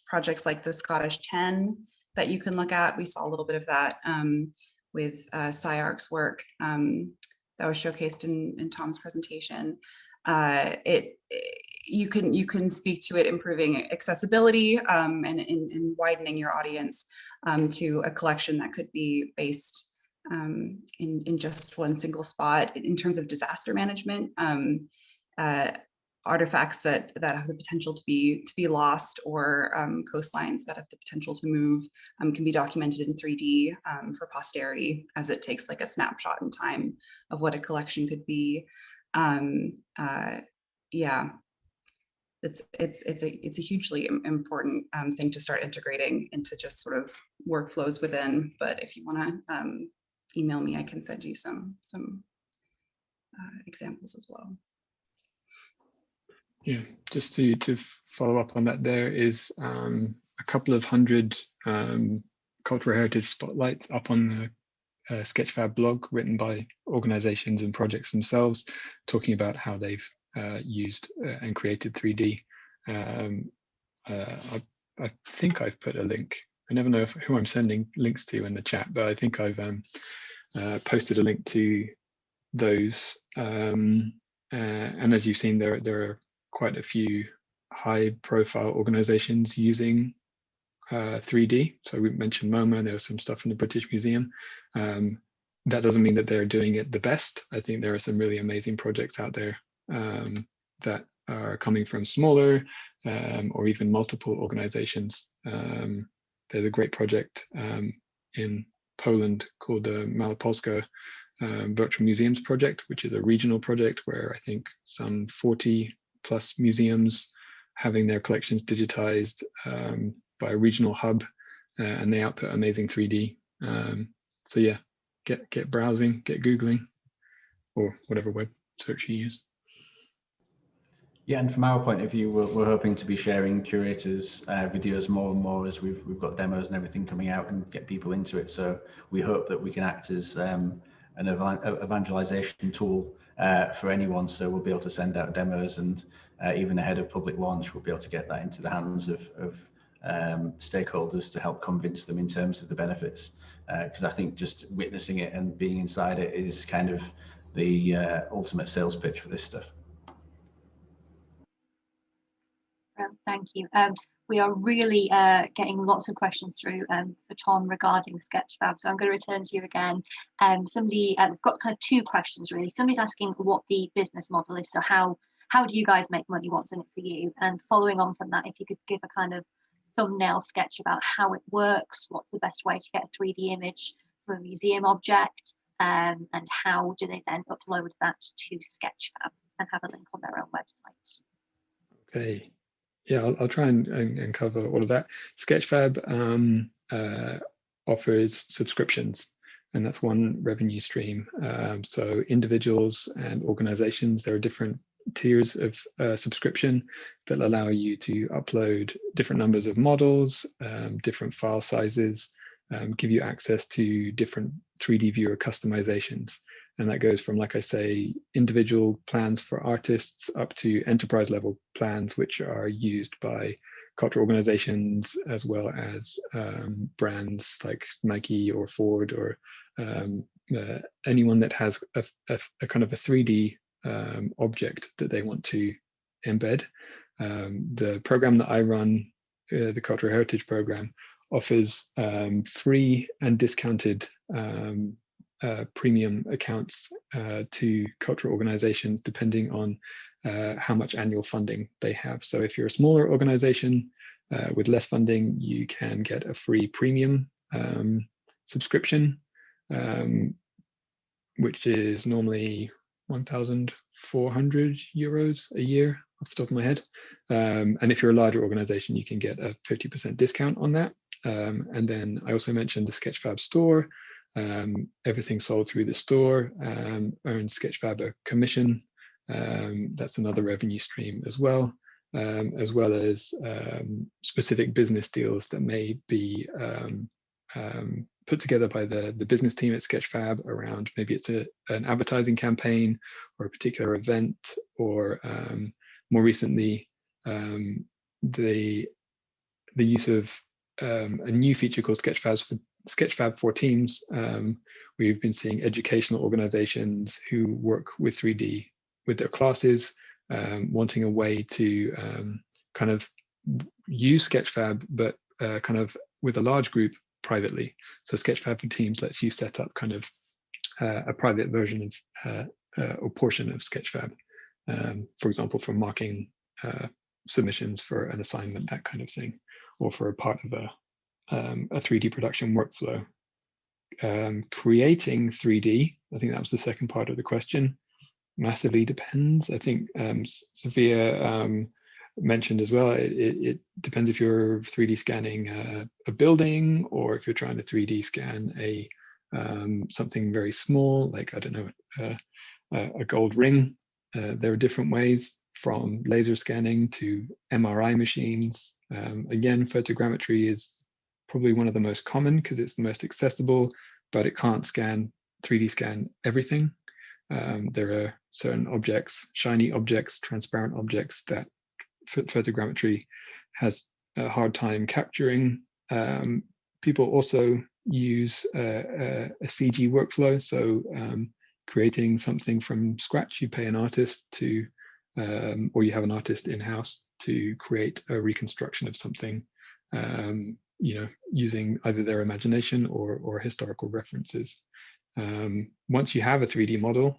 projects like the Scottish 10 that you can look at. We saw a little bit of that with SciArc's work that was showcased in Tom's presentation. You can speak to it improving accessibility and in widening your audience to a collection that could be based in just one single spot. In terms of disaster management, artifacts that have the potential to be lost, or coastlines that have the potential to move can be documented in 3D for posterity, as it takes like a snapshot in time of what a collection could be. Yeah, it's a hugely important thing to start integrating into just sort of workflows within. But if you want to email me, I can send you some examples as well. Yeah, just to follow up on that, there is a couple of hundred cultural heritage spotlights up on the Sketchfab blog, written by organizations and projects themselves, talking about how they've used and created 3D. I think I've put a link. I never know who I'm sending links to in the chat, but I think I've posted a link to those. And as you've seen, there are quite a few high-profile organizations using 3D. So we mentioned MoMA, there was some stuff in the British Museum. That doesn't mean that they're doing it the best. I think there are some really amazing projects out there that are coming from smaller or even multiple organizations. There's a great project in Poland called the Malaposco Virtual Museums Project, which is a regional project where I think some 40 plus museums having their collections digitized by a regional hub, and they output amazing 3D. So yeah, get browsing, get Googling, or whatever web search you use. Yeah, and from our point of view, we're hoping to be sharing Curators videos more and more as we've got demos and everything coming out and get people into it. So we hope that we can act as an evangelization tool for anyone. So we'll be able to send out demos, and even ahead of public launch, we'll be able to get that into the hands of stakeholders to help convince them in terms of the benefits. Because I think just witnessing it and being inside it is kind of the ultimate sales pitch for this stuff. Thank you. We are really getting lots of questions through for Tom regarding Sketchfab, so I'm going to return to you again. We've got kind of two questions really. Somebody's asking what the business model is, so how do you guys make money, what's in it for you? And following on from that, if you could give a kind of thumbnail sketch about how it works, what's the best way to get a 3D image from a museum object, and how do they then upload that to Sketchfab and have a link on their own website? Okay. Yeah, I'll try and cover all of that. Sketchfab offers subscriptions, and that's one revenue stream. So individuals and organizations, there are different tiers of subscription that allow you to upload different numbers of models, different file sizes, give you access to different 3D viewer customizations. And that goes from, like I say, individual plans for artists up to enterprise level plans, which are used by cultural organizations as well as brands like Nike or Ford or anyone that has a kind of a 3D object that they want to embed. The program that I run, the Cultural Heritage Program, offers free and discounted premium accounts to cultural organizations depending on how much annual funding they have. So if you're a smaller organization with less funding, you can get a free premium subscription, which is normally 1,400 euros a year off the top of my head. And if you're a larger organization, you can get a 50% discount on that. And then I also mentioned the Sketchfab store. Everything sold through the store earns Sketchfab a commission. That's another revenue stream as well as specific business deals that may be put together by the business team at Sketchfab around, maybe it's an advertising campaign or a particular event, or more recently the use of a new feature called Sketchfab for Teams. We've been seeing educational organizations who work with 3D with their classes, wanting a way to kind of use Sketchfab, but kind of with a large group privately. So Sketchfab for Teams lets you set up kind of a private version of or portion of Sketchfab, for example, for marking submissions for an assignment, that kind of thing, or for a part of a 3D production workflow. Creating 3D, I think that was the second part of the question, massively depends. I think Sophia mentioned as well, it depends if you're 3D scanning a building, or if you're trying to 3D scan a something very small, like, I don't know, a gold ring. There are different ways, from laser scanning to MRI machines. Again, photogrammetry is probably one of the most common because it's the most accessible, but it can't 3D scan everything. There are certain objects, shiny objects, transparent objects that photogrammetry has a hard time capturing. People also use a CG workflow, so creating something from scratch. You pay an artist to, or you have an artist in-house to create a reconstruction of something, using either their imagination or historical references. Once you have a 3D model,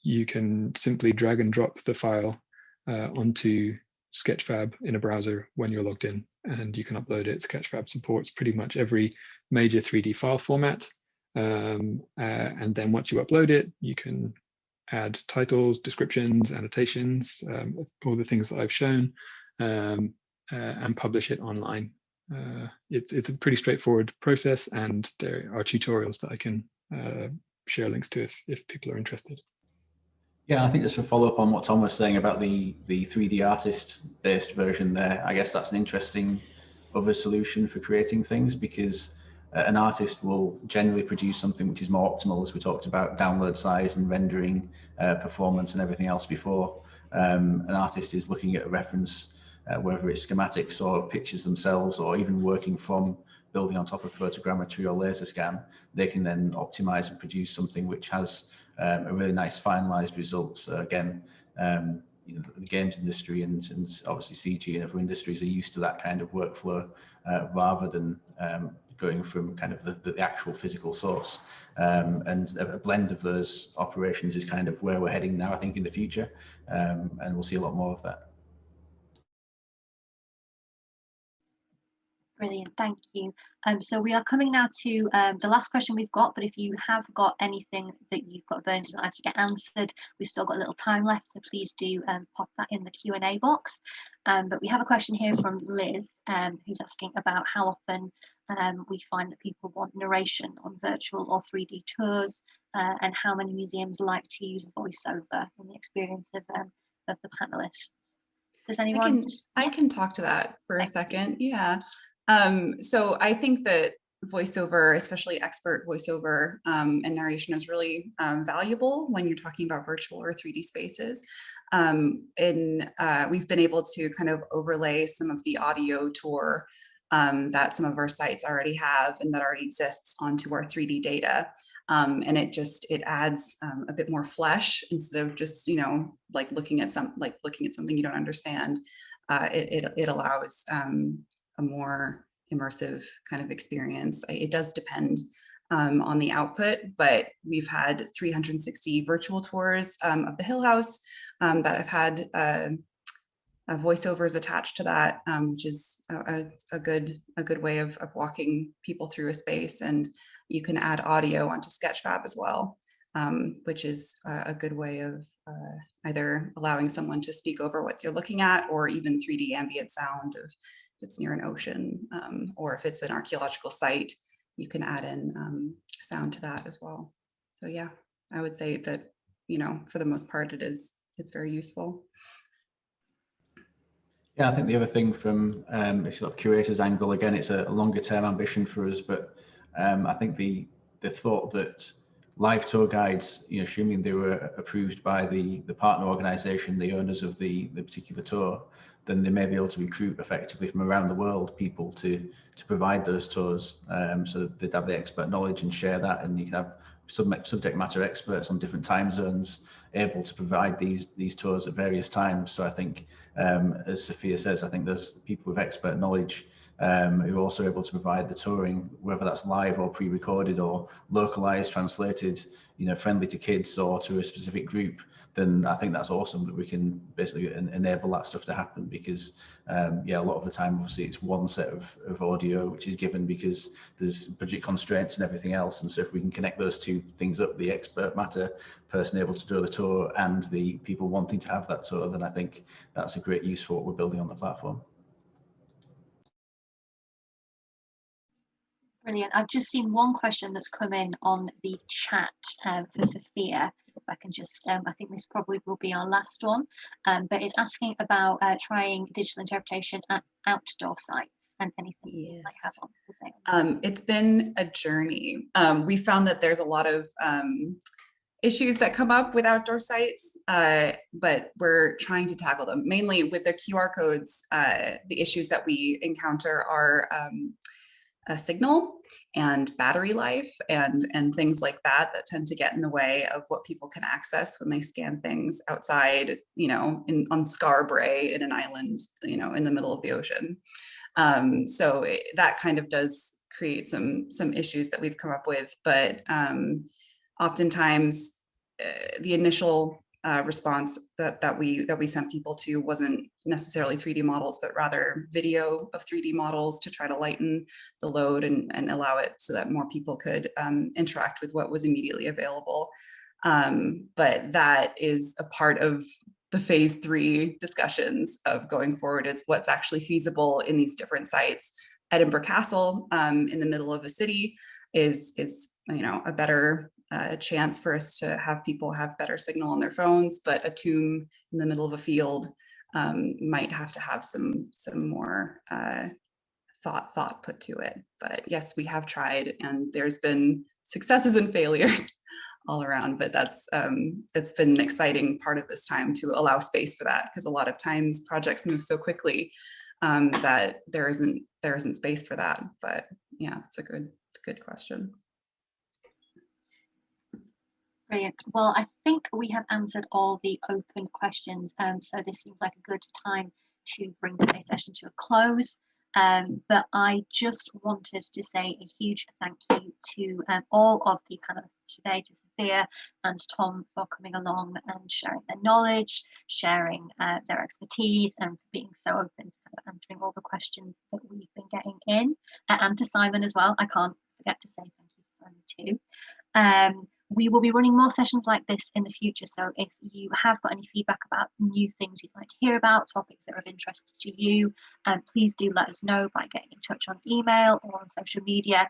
you can simply drag and drop the file onto Sketchfab in a browser when you're logged in, and you can upload it. Sketchfab supports pretty much every major 3D file format. And then once you upload it, you can add titles, descriptions, annotations, all the things that I've shown, and publish it online. It's a pretty straightforward process, and there are tutorials that I can share links to if people are interested. Yeah, I think just to follow up on what Tom was saying about the 3D artist-based version there, I guess that's an interesting other solution for creating things, because an artist will generally produce something which is more optimal, as we talked about download size and rendering, performance and everything else before. An artist is looking at a reference, whether it's schematics or pictures themselves, or even working from building on top of photogrammetry or laser scan, they can then optimize and produce something which has a really nice finalized result. So again, the games industry and obviously CG and other industries are used to that kind of workflow, rather than going from kind of the actual physical source. And a blend of those operations is kind of where we're heading now, I think, in the future, and we'll see a lot more of that. Brilliant, thank you. So we are coming now to the last question we've got, but if you have got anything that you've got burning desire to get answered, we've still got a little time left, so please do pop that in the Q&A box. But we have a question here from Liz, who's asking about how often we find that people want narration on virtual or 3D tours, and how many museums like to use voiceover in the experience of the panelists. Does anyone? I can talk to that for a second. Yeah. So I think that voiceover, especially expert voiceover and narration, is really valuable when you're talking about virtual or 3D spaces. We've been able to kind of overlay some of the audio tour that some of our sites already have and that already exists onto our 3D data. And it adds a bit more flesh instead of just, like looking at something you don't understand. It allows a more immersive kind of experience. It does depend on the output, but we've had 360 virtual tours of the Hill House that have had voiceovers attached to that, which is a good way of walking people through a space. And you can add audio onto Sketchfab as well, which is a good way of either allowing someone to speak over what you're looking at, or even 3D ambient sound if it's near an ocean, or if it's an archaeological site, you can add in sound to that as well. So yeah, I would say that, for the most part, it's very useful. Yeah, I think the other thing from a sort of curator's angle, again, it's a longer term ambition for us, but I think the thought that live tour guides, assuming they were approved by the partner organization, the owners of the particular tour, then they may be able to recruit effectively from around the world people to provide those tours. So they'd have the expert knowledge and share that, and you can have subject matter experts on different time zones able to provide these tours at various times. So I think, as Sophia says, I think there's people with expert knowledge who are also able to provide the touring, whether that's live or pre-recorded or localized, translated, friendly to kids or to a specific group. Then I think that's awesome that we can basically enable that stuff to happen, because yeah, a lot of the time obviously it's one set of audio which is given because there's budget constraints and everything else, and so if we can connect those two things up, the expert matter person able to do the tour and the people wanting to have that tour, then I think that's a great use for what we're building on the platform. Brilliant. I've just seen one question that's come in on the chat for Sophia. If I can just, I think this probably will be our last one, but it's asking about trying digital interpretation at outdoor sites and anything you might have on the thing. It's been a journey. We found that there's a lot of issues that come up with outdoor sites, but we're trying to tackle them. Mainly with the QR codes, the issues that we encounter are a signal and battery life and things like that that tend to get in the way of what people can access when they scan things outside, on Scarborough in an island, in the middle of the ocean. So that kind of does create some issues that we've come up with, but oftentimes the initial response that we sent people to wasn't necessarily 3D models, but rather video of 3D models to try to lighten the load and allow it so that more people could interact with what was immediately available. But that is a part of the phase 3 discussions of going forward, is what's actually feasible in these different sites. Edinburgh Castle in the middle of a city is a better chance for us to have people have better signal on their phones, but a tomb in the middle of a field might have to have some more thought put to it. But yes, we have tried, and there's been successes and failures all around, but that's been an exciting part of this time to allow space for that, because a lot of times projects move so quickly that there isn't space for that. But yeah, it's a good question. Brilliant. Well, I think we have answered all the open questions, so this seems like a good time to bring today's session to a close. But I just wanted to say a huge thank you to all of the panelists today, to Sophia and Tom, for coming along and sharing their knowledge, sharing their expertise, and being so open to answering all the questions that we've been getting in, and to Simon as well. I can't forget to say thank you to Simon too. We will be running more sessions like this in the future, so if you have got any feedback about new things you'd like to hear about, topics that are of interest to you, please do let us know by getting in touch on email or on social media.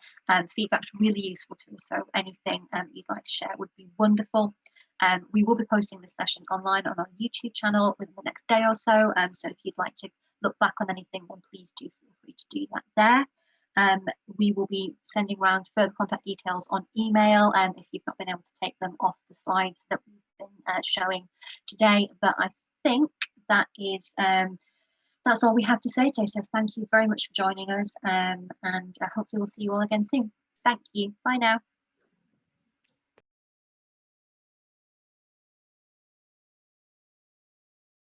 Feedback's really useful to us, so anything you'd like to share would be wonderful. We will be posting this session online on our YouTube channel within the next day or so, so if you'd like to look back on anything, then please do feel free to do that there. We will be sending around further contact details on email, if you've not been able to take them off the slides that we've been showing today. But I think that is that's all we have to say today. So thank you very much for joining us, and hopefully we'll see you all again soon. Thank you. Bye now.